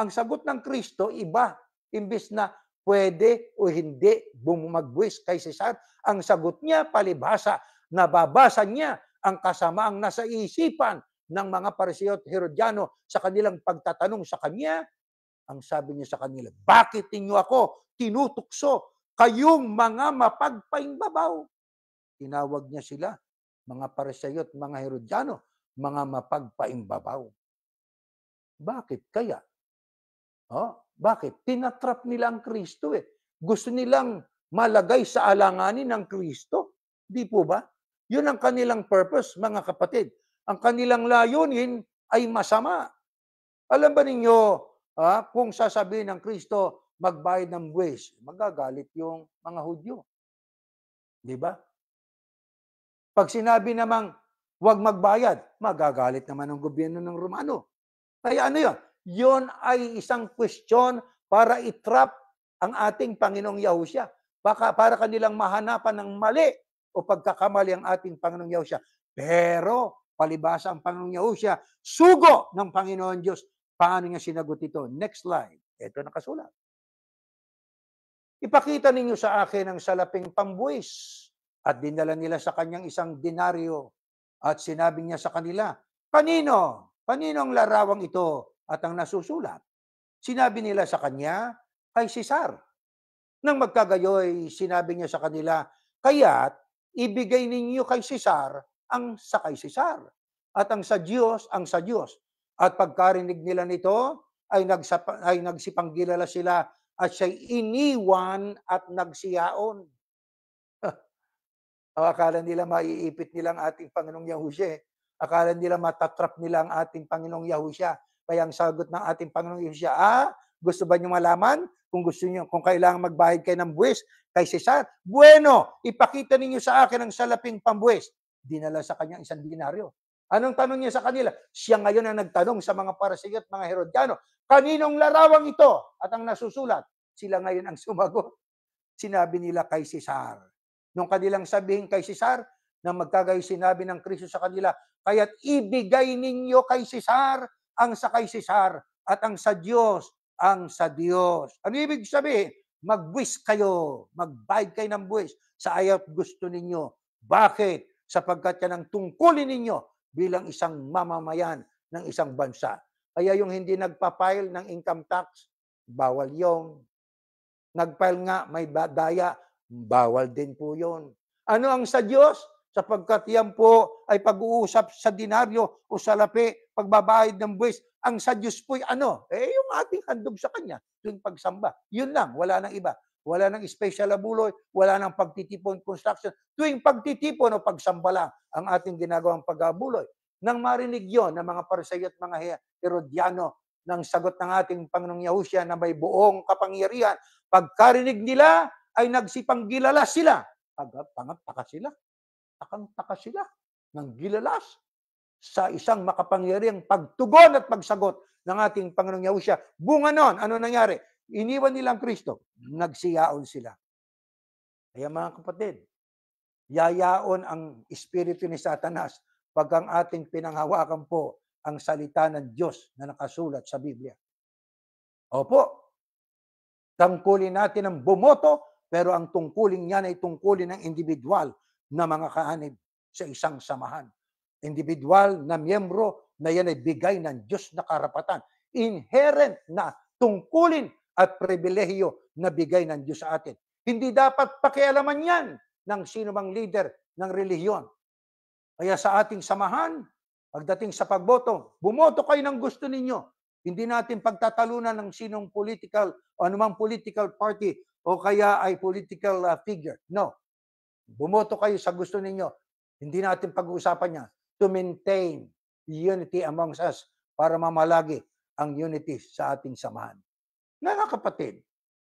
Ang sagot ng Kristo, iba. Imbes na pwede o hindi bumagbuwis kay Cesar, ang sagot niya palibhasa, nababasa niya ang kasamaang nasa isipan ng mga Pariseo at Herodiano sa kanilang pagtatanong sa kanya, ang sabi niya sa kanila, bakit ninyo ako tinutukso? Kayong mga mapagpaimbabaw. Tinawag niya sila, mga Pariseo at mga Herodiano, mga mapagpaimbabaw. Bakit kaya? Bakit? Tinatrap nila ang Kristo eh. Gusto nilang malagay sa alanganin ng Kristo. Di po ba? Yun ang kanilang purpose, mga kapatid. Ang kanilang layunin ay masama. Alam ba ninyo, kung sasabihin ng Kristo, magbayad ng buwis, magagalit yung mga Hudyo. Di ba? Pag sinabi namang, huwag magbayad, magagalit naman ang gobyerno ng Romano. Kaya ano yun? Yun ay isang question para itrap ang ating Panginoong Yahushua. Para kanilang mahanapan ng mali o pagkakamali ang ating Panginoong Yahushua. Pero, palibasa ang Panginoong Yahushua, sugo ng Panginoon Diyos. Paano niya sinagot ito? Next slide. Ito nakasulat. Ipakita ninyo sa akin ang salaping pambuwis. At dinala nila sa kanyang isang denaryo. At sinabi niya sa kanila, kanino? Kanino ang larawang ito at ang nasusulat? Sinabi nila sa kanya, kay Cesar. Nang magkagayoy, sinabi niya sa kanila, kaya't ibigay ninyo kay Cesar ang sa kay Cesar. At ang sa Diyos, ang sa Diyos. At pagkarinig nila nito, ay nagsipanggilala sila at siya'y iniwan at nagsiyaon. Akala nila maiipit nila ang ating Panginoong Yahushua. Akala nila matatrap nila ang ating Panginoong Yahushua. Kaya ang sagot ng ating Panginoong Yahushua, gusto ba niyo malaman kung gusto niyo, kung kailangan magbayad kayo ng buwis kay Cesar? Bueno, ipakita ninyo sa akin ang salaping pambuwis. Dinala sa kanya isang dinaryo. Anong tanong niya sa kanila? Siya ngayon ang nagtanong sa mga Pariseo at mga Herodiano, kaninong larawang ito? At ang nasusulat, sila ngayon ang sumagot. Sinabi nila kay Cesar. Nung kanilang sabihin kay Cesar, na magkagayo sinabi ng Kristo sa kanila, kaya't ibigay ninyo kay Cesar ang sa kay Cesar at ang sa Diyos ang sa Diyos. Ano ibig sabihin? Magbuwis kayo, magbayad kayo ng buwis sa ayaw at gusto ninyo. Bakit? Sapagkat yan ang tungkulin ninyo bilang isang mamamayan ng isang bansa. Kaya yung hindi nagpa-file ng income tax, bawal yung. Nag-file nga, may daya, bawal din po yun. Ano ang sa Diyos? Sapagkat yan po ay pag-uusap sa dinaryo o sa lapi, pagbabayad ng buwis. Ang sa Diyos po'y ano? Yung ating handog sa Kanya tuwing pagsamba. Yun lang, wala nang iba. Wala nang special abuloy, wala nang pagtitipon construction. Tuwing pagtitipon o pagsamba lang ang ating ginagawang pag-abuloy. Nang marinig yon ng mga Pariseo at mga Herodiano, ng sagot ng ating Panginoong Yahushua na may buong kapangyarihan, pagkarinig nila ay nagsipanggilala sila. Taka sila. Takang-taka sila ng gilalas sa isang makapangyarihang pagtugon at pagsagot ng ating Panginoong Yahushua. Bunga nun, ano nangyari? Iniwan nilang Kristo, nagsiyaon sila. Kaya mga kapatid, yayaon ang espiritu ni Satanas pag ang ating pinanghawakan po ang salita ng Diyos na nakasulat sa Biblia. Opo, tungkulin natin ang bumoto, pero ang tungkulin niyan ay tungkulin ng individual na mga kaanib sa isang samahan. Individual na miyembro na yan ay bigay ng Diyos na karapatan. Inherent na tungkulin at pribilehiyo na bigay ng Diyos sa atin. Hindi dapat pakialaman yan ng sino mang leader ng relihiyon. Kaya sa ating samahan, pagdating sa pagboto, bumoto kayo ng gusto ninyo. Hindi natin pagtatalunan ng sinong political o anumang political party o kaya ay political figure. No. Bumoto kayo sa gusto ninyo. Hindi natin pag-uusapan niya to maintain unity amongst us para mamalagi ang unity sa ating samahan. Mga kapatid,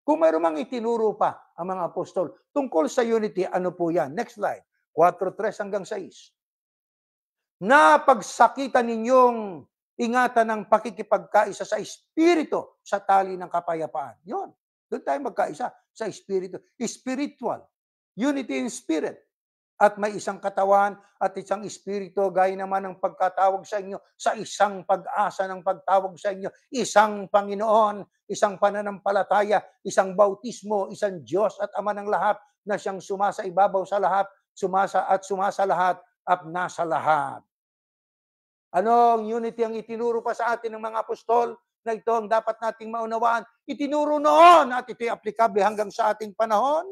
kung mayroon mang itinuro pa ang mga apostol tungkol sa unity, ano po yan? Next slide. 4:3 hanggang 6. Napagsakitan ninyong ingatan ng pakikipagkaisa sa Espiritu sa tali ng kapayapaan. Yun. Doon tayo magkaisa sa Espiritu. Spiritual. Unity in spirit. At may isang katawan at isang espiritu, gaya naman ng pagkatawag sa inyo sa isang pag-asa ng pagtawag sa inyo, isang Panginoon, isang pananampalataya, isang bautismo, isang Diyos at Ama ng lahat na siyang sumasa ibabaw sa lahat, sumasa lahat at nasa lahat. Anong unity ang itinuro pa sa atin ng mga apostol na ito ang dapat nating maunawaan? Itinuro noon at ito'y aplikable hanggang sa ating panahon.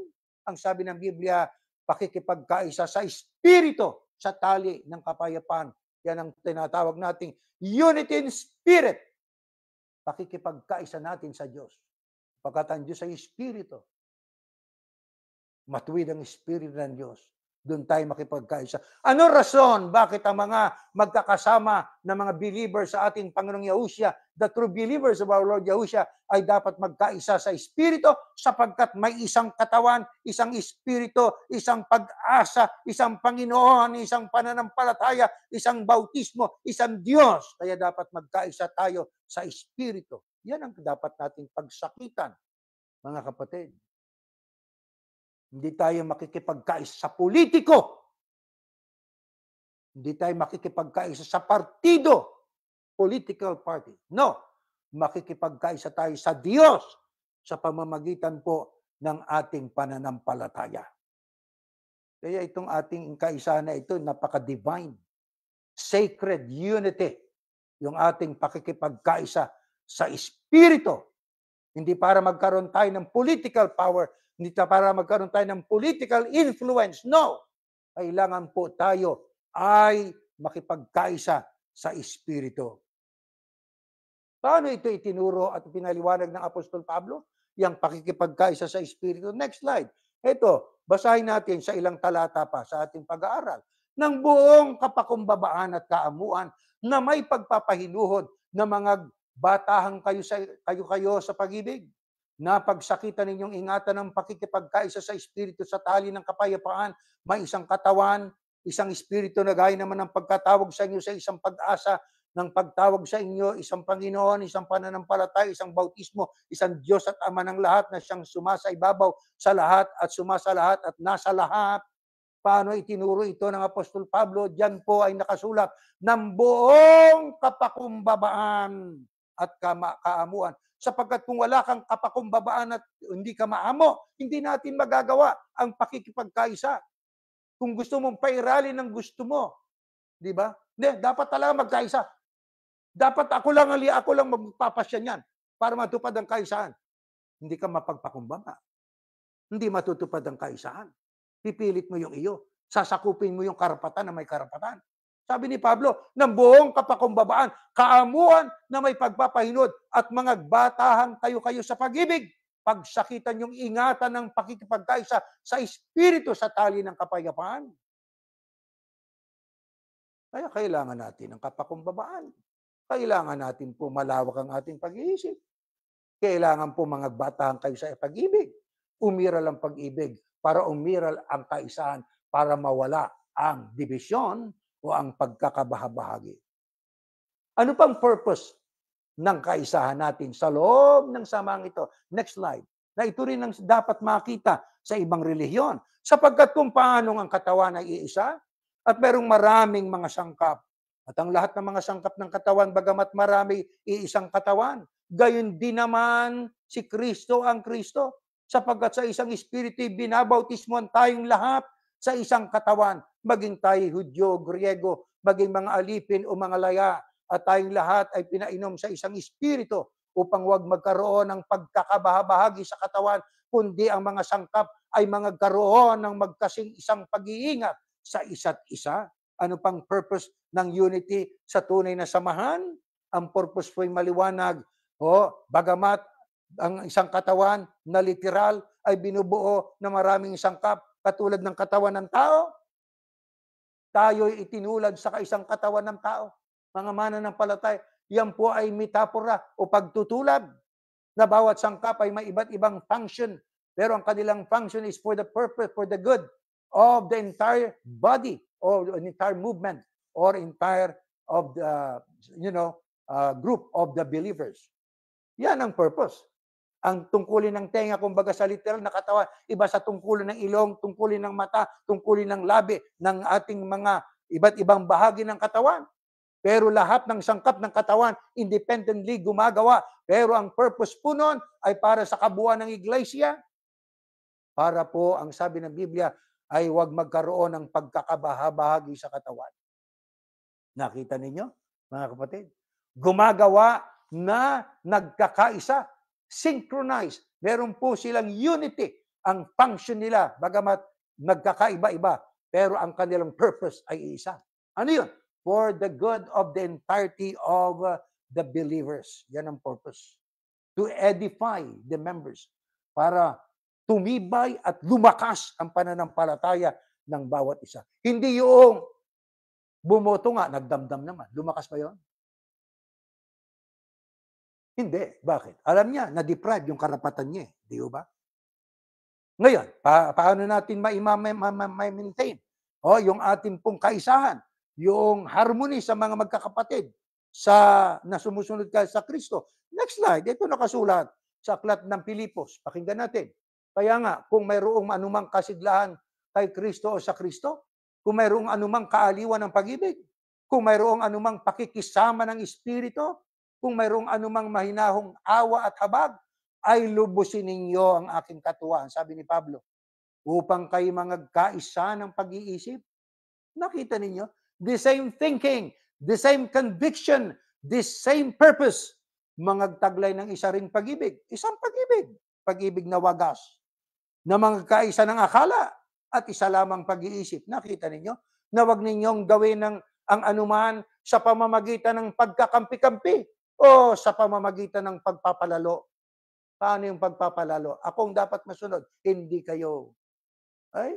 Ang sabi ng Biblia, pakikipagkaisa sa Espiritu sa tali ng kapayapaan. Yan ang tinatawag nating unity in spirit. Pakikipagkaisa natin sa Diyos. Pagkat ang Diyos ay Espiritu. Matuwid ang Espiritu ng Diyos. Doon tayo makipagkaisa. Ano rason bakit ang mga magkakasama na mga believers sa ating Panginoong Yahushua, the true believers of our Lord Yahushua, ay dapat magkaisa sa Espiritu sapagkat may isang katawan, isang Espiritu, isang pag-asa, isang Panginoon, isang pananampalataya, isang bautismo, isang Diyos. Kaya dapat magkaisa tayo sa Espiritu. Yan ang dapat nating pagsakitan, mga kapatid. Hindi tayo makikipagkaisa sa politiko. Hindi tayo makikipagkaisa sa partido, political party. No, makikipagkaisa tayo sa Diyos sa pamamagitan po ng ating pananampalataya. Kaya itong ating kaisa na ito, napaka-divine, sacred unity, yung ating pakikipagkaisa sa Espiritu. Hindi para magkaroon tayo ng political power, hindi para magkaroon tayo ng political influence. No! Kailangan po tayo ay makipagkaisa sa Espiritu. Paano ito itinuro at pinaliwanag ng Apostol Pablo? Yang pakikipagkaisa sa Espiritu. Next slide. Ito, basahin natin sa ilang talata pa sa ating pag-aaral. Ng buong kapakumbabaan at kaamuan na may pagpapahinuhod na mga batahan kayo sa pag-ibig. Napagsakitan ninyong ingatan ng pakikipagkaisa sa Espiritu sa tali ng kapayapaan, may isang katawan, isang Espiritu na gaya naman ng pagkatawag sa inyo sa isang pag-asa, ng pagtawag sa inyo, isang Panginoon, isang pananampalataya, isang bautismo, isang Diyos at Ama ng lahat na siyang sumasaibabaw sa lahat at sumasalahat at nasa lahat. Paano itinuro ito ng Apostol Pablo? Diyan po ay nakasulat ng buong kapakumbabaan at kaamuan. Sapagkat kung wala kang kapakumbabaan at hindi ka maamo, hindi natin magagawa ang pakikipagkaisa. Kung gusto mong pairalin ng gusto mo, di ba? Hindi, dapat talaga magkaisa. Dapat ako lang magpapasya niyan para matupad ang kaisaan. Hindi ka mapagpakumbaba. Hindi matutupad ang kaisaan. Pipilit mo yung iyo. Sasakupin mo yung karapatan na may karapatan. Sabi ni Pablo, ng buong kapakumbabaan, kaamuan na may pagpapahinod at mga batahan kayo sa pag-ibig. Pagsakitan yung ingatan ng pakikipagkaisa sa Espiritu sa tali ng kapayapaan. Kaya kailangan natin ng kapakumbabaan. Kailangan natin po malawak ang ating pag-iisip. Kailangan po mga batahan kayo sa pag-ibig. Umiral ang pag-ibig para umiral ang kaisahan para mawala ang dibisyon o ang pagkakabahabahagi. Ano pang purpose ng kaisahan natin sa loob ng samaang ito? Next slide. Na ito rin ang dapat makita sa ibang relihiyon. Sapagkat kung paano ang katawan ay iisa at merong maraming mga sangkap. At ang lahat ng mga sangkap ng katawan, bagamat marami, iisang katawan. Gayon din naman si Kristo ang Kristo. Sapagkat sa isang espiritu, binabautismoan tayong lahat sa isang katawan. Maging tayo Hudyo, Griego, maging mga alipin o mga laya. At tayong lahat ay pinainom sa isang espiritu upang huwag magkaroon ng pagkakabahabahagi sa katawan, kundi ang mga sangkap ay magkaroon ng magkasing isang pag-iingat sa isa't isa. Ano pang purpose ng unity sa tunay na samahan? Ang purpose po ay maliwanag. Bagamat ang isang katawan na literal ay binubuo ng maraming sangkap katulad ng katawan ng tao, tayo'y itinulad sa isang katawan ng tao. Mga mananampalataya, yan po ay metapora o pagtutulad na bawat sangkap ay may iba't ibang function. Pero ang kanilang function is for the purpose, for the good of the entire body or an entire movement or entire of the group of the believers. Yan ang purpose. Ang tungkulin ng tenga, kumbaga sa literal na katawan, iba sa tungkulin ng ilong, tungkulin ng mata, tungkulin ng labi, ng ating mga iba't ibang bahagi ng katawan. Pero lahat ng sangkap ng katawan, independently gumagawa. Pero ang purpose po nun ay para sa kabuuan ng iglesia. Para po, ang sabi ng Biblia, ay huwag magkaroon ng pagkakabahabahagi sa katawan. Nakita ninyo? mga kapatid. Gumagawa na nagkakaisa, synchronize. Meron po silang unity. Ang function nila, bagamat nagkakaiba-iba, pero ang kanilang purpose ay isa. Ano yun? For the good of the entirety of the believers. Yan ang purpose. To edify the members. Para tumibay at lumakas ang pananampalataya ng bawat isa. Hindi yung bumoto nga, nagdamdam naman. Lumakas ba yun? Hindi. Bakit? Alam niya, na-deprive yung karapatan niya. Di ba? Ngayon, paano natin ma-maintain? Yung ating pong kaisahan, yung harmony sa mga magkakapatid na sumusunod ka sa Kristo. Next slide, ito nakasulat sa aklat ng Pilipos. Pakinggan natin. Kaya nga, kung mayroong anumang kasiglahan kay Kristo o sa Kristo, kung mayroong anumang kaaliwan ng pag-ibig, kung mayroong anumang pakikisama ng Espiritu, kung mayroong anumang mahinahong awa at habag, ay lubusin ninyo ang aking katuwaan, sabi ni Pablo, upang kayo magkaisa ng pag-iisip. Nakita ninyo? The same thinking, the same conviction, the same purpose, mangagtaglay ng isa ring pag-ibig. Isang pag-ibig. Pag-ibig na wagas. Na magkaisa ng akala at isa lamang pag-iisip. Nakita ninyo? Na wag ninyong gawin ang anuman sa pamamagitan ng pagkakampi-kampi o sa pamamagitan ng pagpapalalo. Paano yung pagpapalalo? Ako ang dapat masunod, hindi kayo. Ay,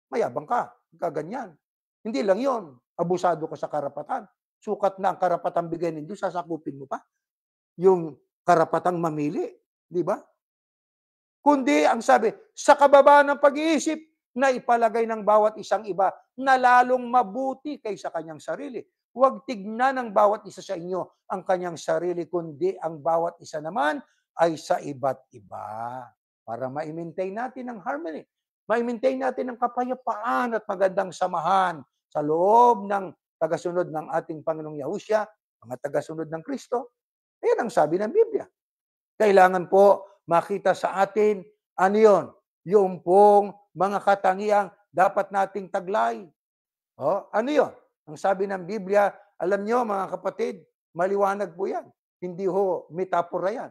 mayabang ka, kaganyan. Hindi lang yon, abusado ka sa karapatan. Sukat na ang karapatang bigay ng Diyos, sasakupin mo pa. Yung karapatang mamili, di ba? Kundi ang sabi, sa kababaan ng pag-iisip, na ipalagay ng bawat isang iba na lalong mabuti kaysa kanyang sarili. Huwag tignan ng bawat isa sa inyo ang kanyang sarili, kundi ang bawat isa naman ay sa iba't iba. Para ma-maintain natin ang harmony. Ma-maintain natin ang kapayapaan at magandang samahan sa loob ng tagasunod ng ating Panginoong Yahushua, mga tagasunod ng Kristo. Ayan ang sabi ng Biblia. Kailangan po makita sa atin, ano yun? Yung pong mga katangiang dapat nating taglay. Ano yun? Ang sabi ng Biblia, alam nyo mga kapatid, maliwanag po yan. Hindi ho metapora yan.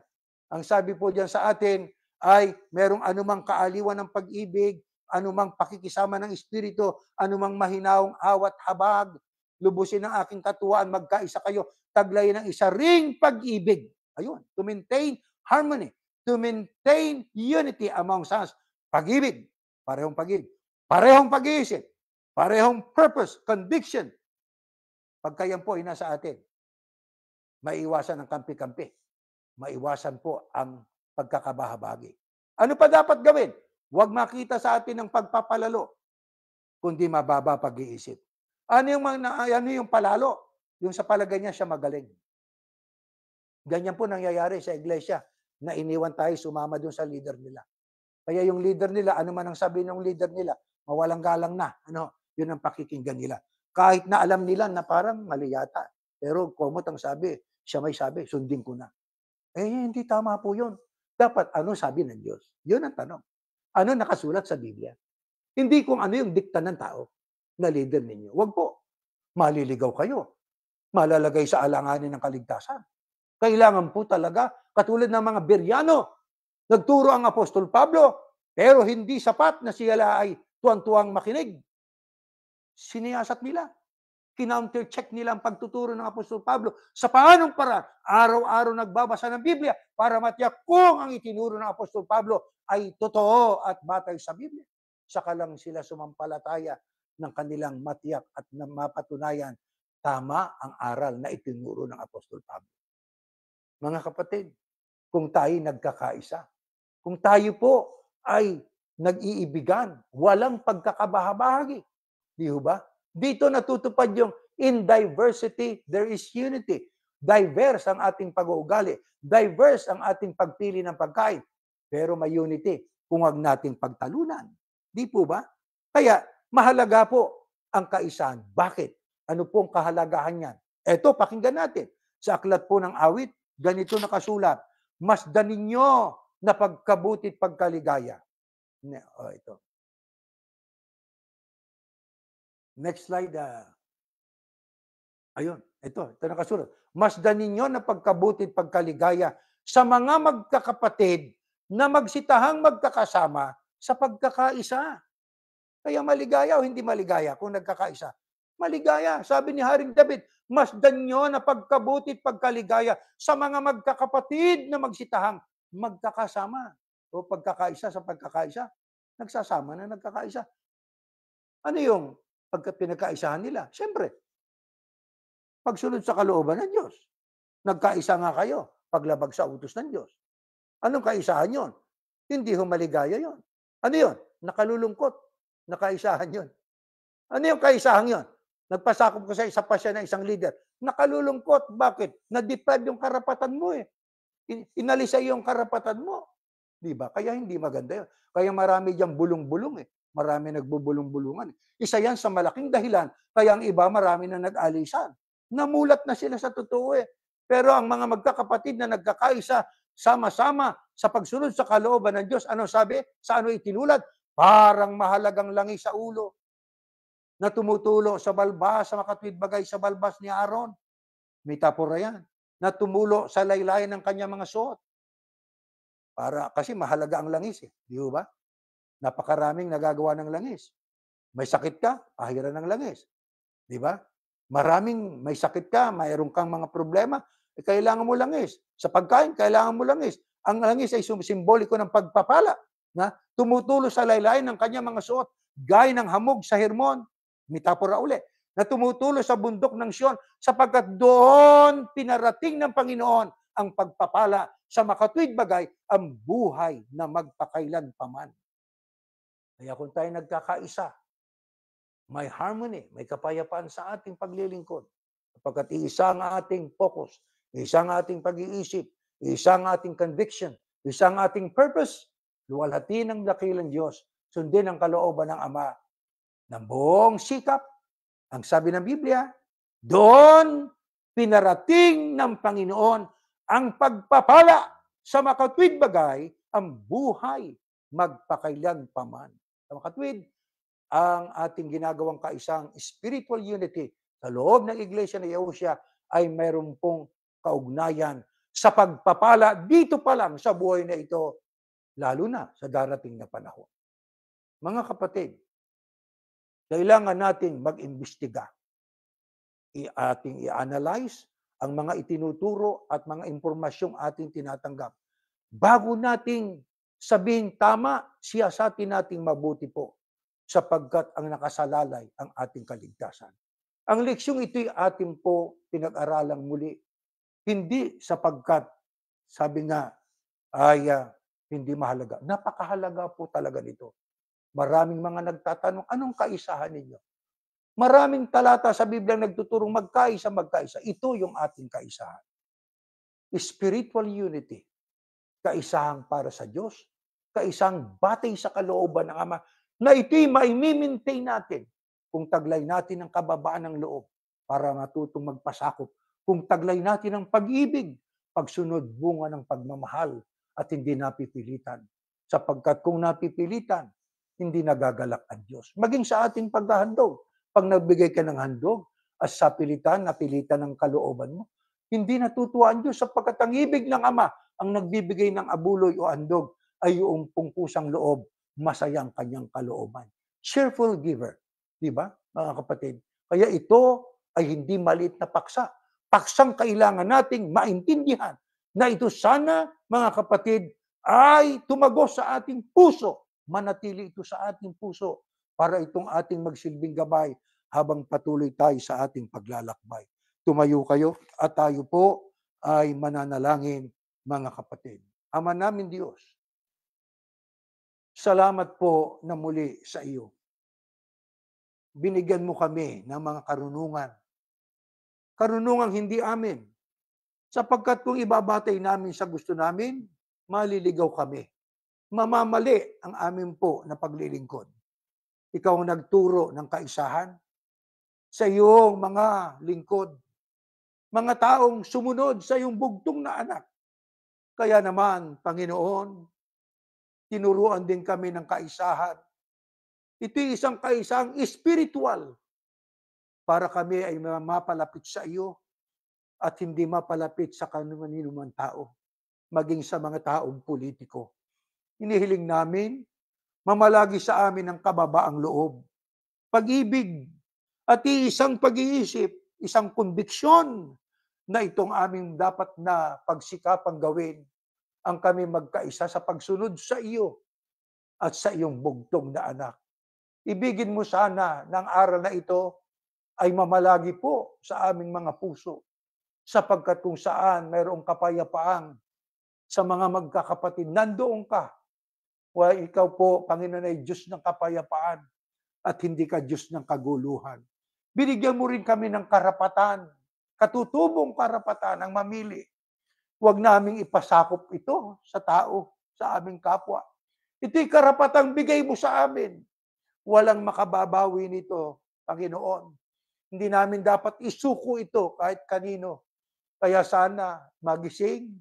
Ang sabi po diyan sa atin ay merong anumang kaaliwan ng pag-ibig, anumang pakikisama ng Espiritu, anumang mahinaong awat habag, lubusin ang aking katuwaan, magkaisa kayo, taglayin ng isa ring pag-ibig. Ayun, to maintain harmony, to maintain unity among us. Pag-ibig, parehong pag-ibig, parehong pag-iisip, parehong purpose, conviction. Pagka yan po ay nasa atin, maiiwasan ang kampi-kampi. Maiwasan po ang pagkakabahabagi. Ano pa dapat gawin? Huwag makita sa atin ng pagpapalalo, kundi mababa pag-iisip. Ano yung palalo? Yung sa palagay niya siya magaling. Ganyan po nangyayari sa iglesia na iniwan tayo sumama doon sa leader nila. Kaya yung leader nila, ano man ang sabi ng leader nila, mawalang galang na. Yun ang pakikinggan nila. Kahit na alam nila na parang mali yata. Pero komot ang sabi, siya may sabi, sundin ko na. Hindi tama po yun. Dapat, ano sabi ng Diyos? Yun ang tanong. Ano nakasulat sa Biblia? Hindi kung ano yung dikta ng tao na leader ninyo. Huwag po. Maliligaw kayo. Malalagay sa alanganin ng kaligtasan. Kailangan po talaga, katulad ng mga Beryano, nagturo ang Apostol Pablo, pero hindi sapat na sila ay tuwang-tuwang makinig. Siniyasat nila. Kinounter-check nila ang pagtuturo ng Apostol Pablo sa paanong paraan. Araw-araw nagbabasa ng Biblia para matiyak kung ang itinuro ng Apostol Pablo ay totoo at batay sa Biblia. Saka lang sila sumampalataya ng kanilang matiyak at mapatunayan tama ang aral na itinuro ng Apostol Pablo. Mga kapatid, kung tayo nagkakaisa, kung tayo po ay nag-iibigan, walang pagkakabahabahagi, di ba? Dito natutupad yung in diversity, there is unity. Diverse ang ating pag-uugali. Diverse ang ating pagpili ng pagkain. Pero may unity kung wag nating pagtalunan. Di po ba? Kaya mahalaga po ang kaisahan. Bakit? Ano pong kahalagahan niyan? Eto, pakinggan natin. Sa aklat po ng awit, ganito nakasulat. Masdan ninyo na pagkabuti at pagkaligaya. Ito. Next slide. Ayun. ito nakasulot. Masdan ninyo na pagkabuti at pagkaligaya sa mga magkakapatid na magsitahang magkakasama sa pagkakaisa. Kaya maligaya o hindi maligaya kung nagkakaisa? Maligaya. Sabi ni Haring David, masdan nyo na pagkabuti at pagkaligaya sa mga magkakapatid na magsitahang magkakasama o pagkakaisa sa pagkakaisa. Nagsasama na nagkakaisa. Ano yung pinagkaisahan nila? Siyempre, pagsunod sa kalooban ng Diyos. Nagkaisa nga kayo, paglabag sa utos ng Diyos. Anong kaisahan yon? Hindi humaligaya yon. Ano yon? Nakalulungkot. Nakaisahan yon. Ano yung kaisahan yon? Nagpasakop ko sa isa pa siya na isang leader. Nakalulungkot. Bakit? Na-deprive yung karapatan mo eh. Inalis sa yung karapatan mo. Di ba? Kaya hindi maganda yun. Kaya marami diyang bulong-bulong eh. Marami nagbubulong-bulungan. Isa yan sa malaking dahilan. Kaya ang iba marami na nag-alisan. Namulat na sila sa totoo eh. Pero ang mga magkakapatid na nagkakaisa, sama-sama sa pagsunod sa kalooban ng Diyos, ano sabi? Sa ano itinulad? Parang mahalagang langis sa ulo na tumutulo sa balbas, sa makatwid bagay sa balbas ni Aaron. May tapora yan. Na tumulo sa laylayan ng kanyang mga suot. Kasi mahalaga ang langis eh. Di ba? Napakaraming nagagawa ng langis. May sakit ka, pahiran ng langis. Di ba? Maraming may sakit ka, mayroon kang mga problema, kailangan mo langis. Sa pagkain, kailangan mo langis. Ang langis ay simboliko ng pagpapala na tumutulo sa laylayan ng kanyang mga suot, gaya ng hamog sa Hermon, metapora uli, na tumutulo sa bundok ng Sion, sapagkat doon pinarating ng Panginoon ang pagpapala sa makatwid bagay, ang buhay na magpakailan paman. Kaya kung tayo nagkakaisa, may harmony, may kapayapaan sa ating paglilingkod. Sapagkat isa ang ating focus, isa ang ating pag-iisip, isa ang ating conviction, isa ang ating purpose, luwalhati ng dakilang Diyos, sundin ang kalooban ng Ama ng buong sikap. Ang sabi ng Biblia, doon pinarating ng Panginoon ang pagpapala sa makatwid bagay, ang buhay magpakailan paman. Sa makatwid, ang ating ginagawang kaisang spiritual unity sa loob ng Iglesia ng Eosia ay mayroon pong kaugnayan sa pagpapala dito pa lang sa buhay na ito, lalo na sa darating na panahon. Mga kapatid, kailangan nating mag-imbestiga. Ating i-analyze ang mga itinuturo at mga impormasyong ating tinatanggap. Bago nating sabihin tama, siyasatin nating mabuti po, sapagkat ang nakasalalay ang ating kaligtasan. Ang leksyong ito'y atin po pinag-aralang muli. Hindi sapagkat, sabi nga, ay hindi mahalaga. Napakahalaga po talaga nito. Maraming mga nagtatanong, anong kaisahan ninyo? Maraming talata sa Biblia nagtuturong magkaisa. Ito yung ating kaisahan. Spiritual unity. Kaisahang para sa Diyos. Kaisahang batay sa kalooban ng Ama, na ito'y mai-maintain natin kung taglay natin ang kababaan ng loob para matutong magpasakop. Kung taglay natin ang pag-ibig, pagsunod bunga ng pagmamahal at hindi napipilitan. Sapagkat kung napipilitan, hindi nagagalak ang Diyos. Maging sa ating paghahandog, pag nagbigay ka ng handog, at sa pilitan, napilitan ng kalooban mo, hindi natutuwa ang Diyos sapagkat ang ibig ng Ama, ang nagbibigay ng abuloy o handog, ay yung pungkusang loob, masayang kanyang kalooban. Cheerful giver. Di ba, mga kapatid? Kaya ito ay hindi maliit na paksa. Paksang kailangan nating maintindihan na ito sana, mga kapatid, ay tumagos sa ating puso. Manatili ito sa ating puso para itong ating magsilbing gabay habang patuloy tayo sa ating paglalakbay. Tumayo kayo at tayo po ay mananalangin, mga kapatid. Ama namin Diyos, salamat po na muli sa iyo. Binigyan mo kami ng mga karunungan. Karunungang hindi amin. Sapagkat kung ibabatay namin sa gusto namin, maliligaw kami. Mamamali ang amin po na paglilingkod. Ikaw ang nagturo ng kaisahan sa iyong mga lingkod. Mga taong sumunod sa iyong bugtong na anak. Kaya naman, Panginoon, tinuruan din kami ng kaisahan. Ito'y isang kaisahang espiritual para kami ay mapalapit sa iyo at hindi mapalapit sa kanuman tao, maging sa mga taong politiko. Hinihiling namin, mamalagi sa amin ang kababaang loob, pag-ibig, at isang pag-iisip, isang konbiksyon na itong aming dapat na pagsikapang gawin ang kami magkaisa sa pagsunod sa iyo at sa iyong bugtong na anak. Ibigin mo sana ng aral na ito ay mamalagi po sa aming mga puso, sapagkat kung saan mayroong kapayapaan sa mga magkakapatid, nandoon ka. Ikaw po, Panginoon, ay Diyos ng kapayapaan at hindi ka Diyos ng kaguluhan. Binigyan mo rin kami ng karapatan, katutubong karapatan ng mamili. Huwag naming ipasakop ito sa tao, sa aming kapwa. Ito'y karapatang bigay mo sa amin. Walang makababawi nito, Panginoon. Hindi namin dapat isuko ito kahit kanino. Kaya sana magising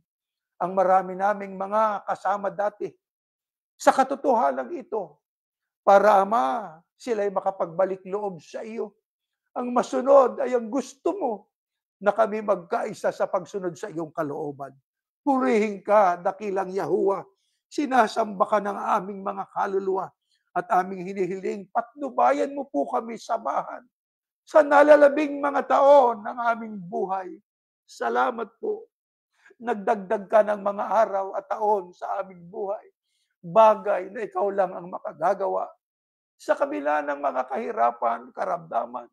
ang marami naming mga kasama dati sa katotohanan ito, para Ama, sila'y makapagbalik loob sa iyo. Ang masunod ay ang gusto mo na kami magkaisa sa pagsunod sa iyong kalooban. Purihin ka, dakilang Yahuwah. Sinasamba ka ng aming mga kaluluwa at aming hinihiling, patnubayan mo po kami samahan sa nalalabing mga taon ng aming buhay. Salamat po. Nagdagdag ka ng mga araw at taon sa aming buhay. Bagay na ikaw lang ang makagagawa. Sa kabila ng mga kahirapan, karamdaman,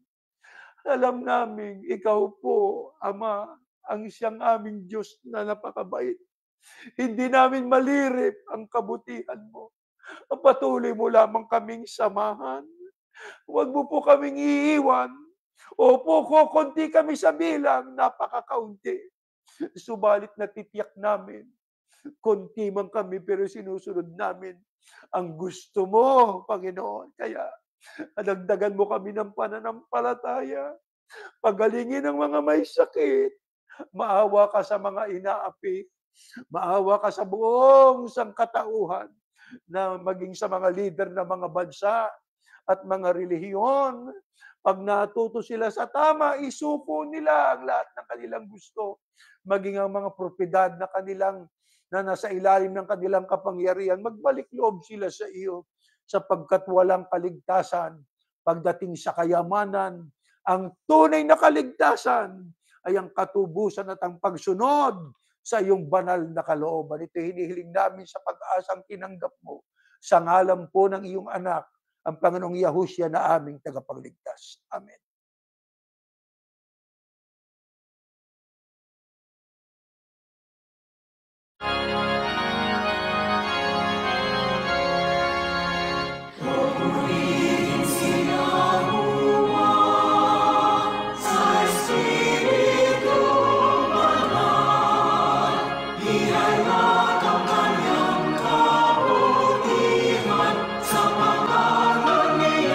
alam namin ikaw po, Ama, ang siyang aming Diyos na napakabait. Hindi namin malirip ang kabutihan mo. Patuloy mo lamang kaming samahan. Huwag mo po kaming iiwan. Opo, konti kami sa bilang, napakakaunti. Subalit natitiyak namin, konti man kami pero sinusunod namin ang gusto mo, Panginoon. Kaya dagdagan mo kami ng pananampalataya. Pagalingin ang mga may sakit. Maawa ka sa mga inaapi. Maawa ka sa buong sangkatauhan na maging sa mga lider ng mga bansa at mga relihiyon. Pag natuto sila sa tama, isuko nila ang lahat ng kanilang gusto. Maging ang mga propiedad na nasa ilalim ng kanilang kapangyarihan, magbalik loob sila sa iyo sapagkat walang kaligtasan pagdating sa kayamanan. Ang tunay na kaligtasan ay ang katubusan at ang pagsunod sa iyong banal na kalooban. Ito hinihiling namin sa pag-asang tinanggap mo sa ngalan po ng iyong anak, ang Panginoong Yahushua na aming tagapagligtas. Amen. Purihin si Yahuwah sa Espiritu Banal. Ihayag ang kanyang kabutihan sa pangalan ni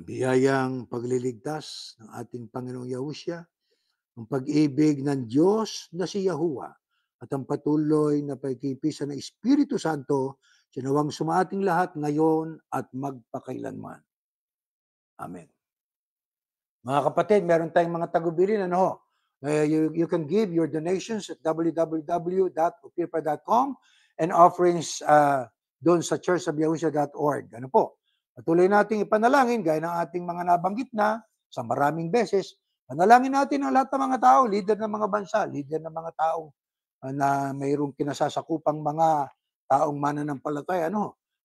Biyayang pagliligtas ng ating Panginoong Yahushua, ang pag-ibig ng Diyos na si Yahuwah, at ang patuloy na pagkikipisan ng Espiritu Santo, sinawang sumating lahat ngayon at magpakailanman. Amen. Mga kapatid, meron tayong mga tagubilin. You can give your donations at www.upirpa.com and offerings doon sa churchofyahushua.org. Patuloy nating ipanalangin gaya ng ating mga nabanggit na sa maraming beses. Panalangin natin ang lahat ng mga tao, leader ng mga bansa, leader ng mga taong na mayroong kinasasakupang mga taong mananampalataya.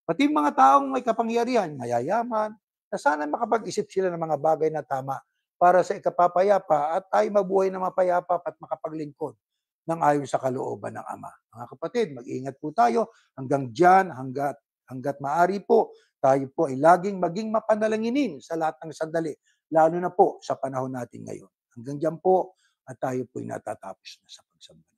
Pati mga taong may kapangyarihan, mayayaman, na sana makapag-isip sila ng mga bagay na tama para sa ikapapayapa at tayo mabuhay na mapayapa at makapaglingkod ng ayon sa kalooban ng Ama. Mga kapatid, mag-ingat po tayo hanggang diyan, hanggat maaari po, tayo po ay laging maging mapanalanginin sa lahat ng sandali, lalo na po sa panahon natin ngayon. Hanggang diyan po at tayo po ay natatapos na sa pagsamba.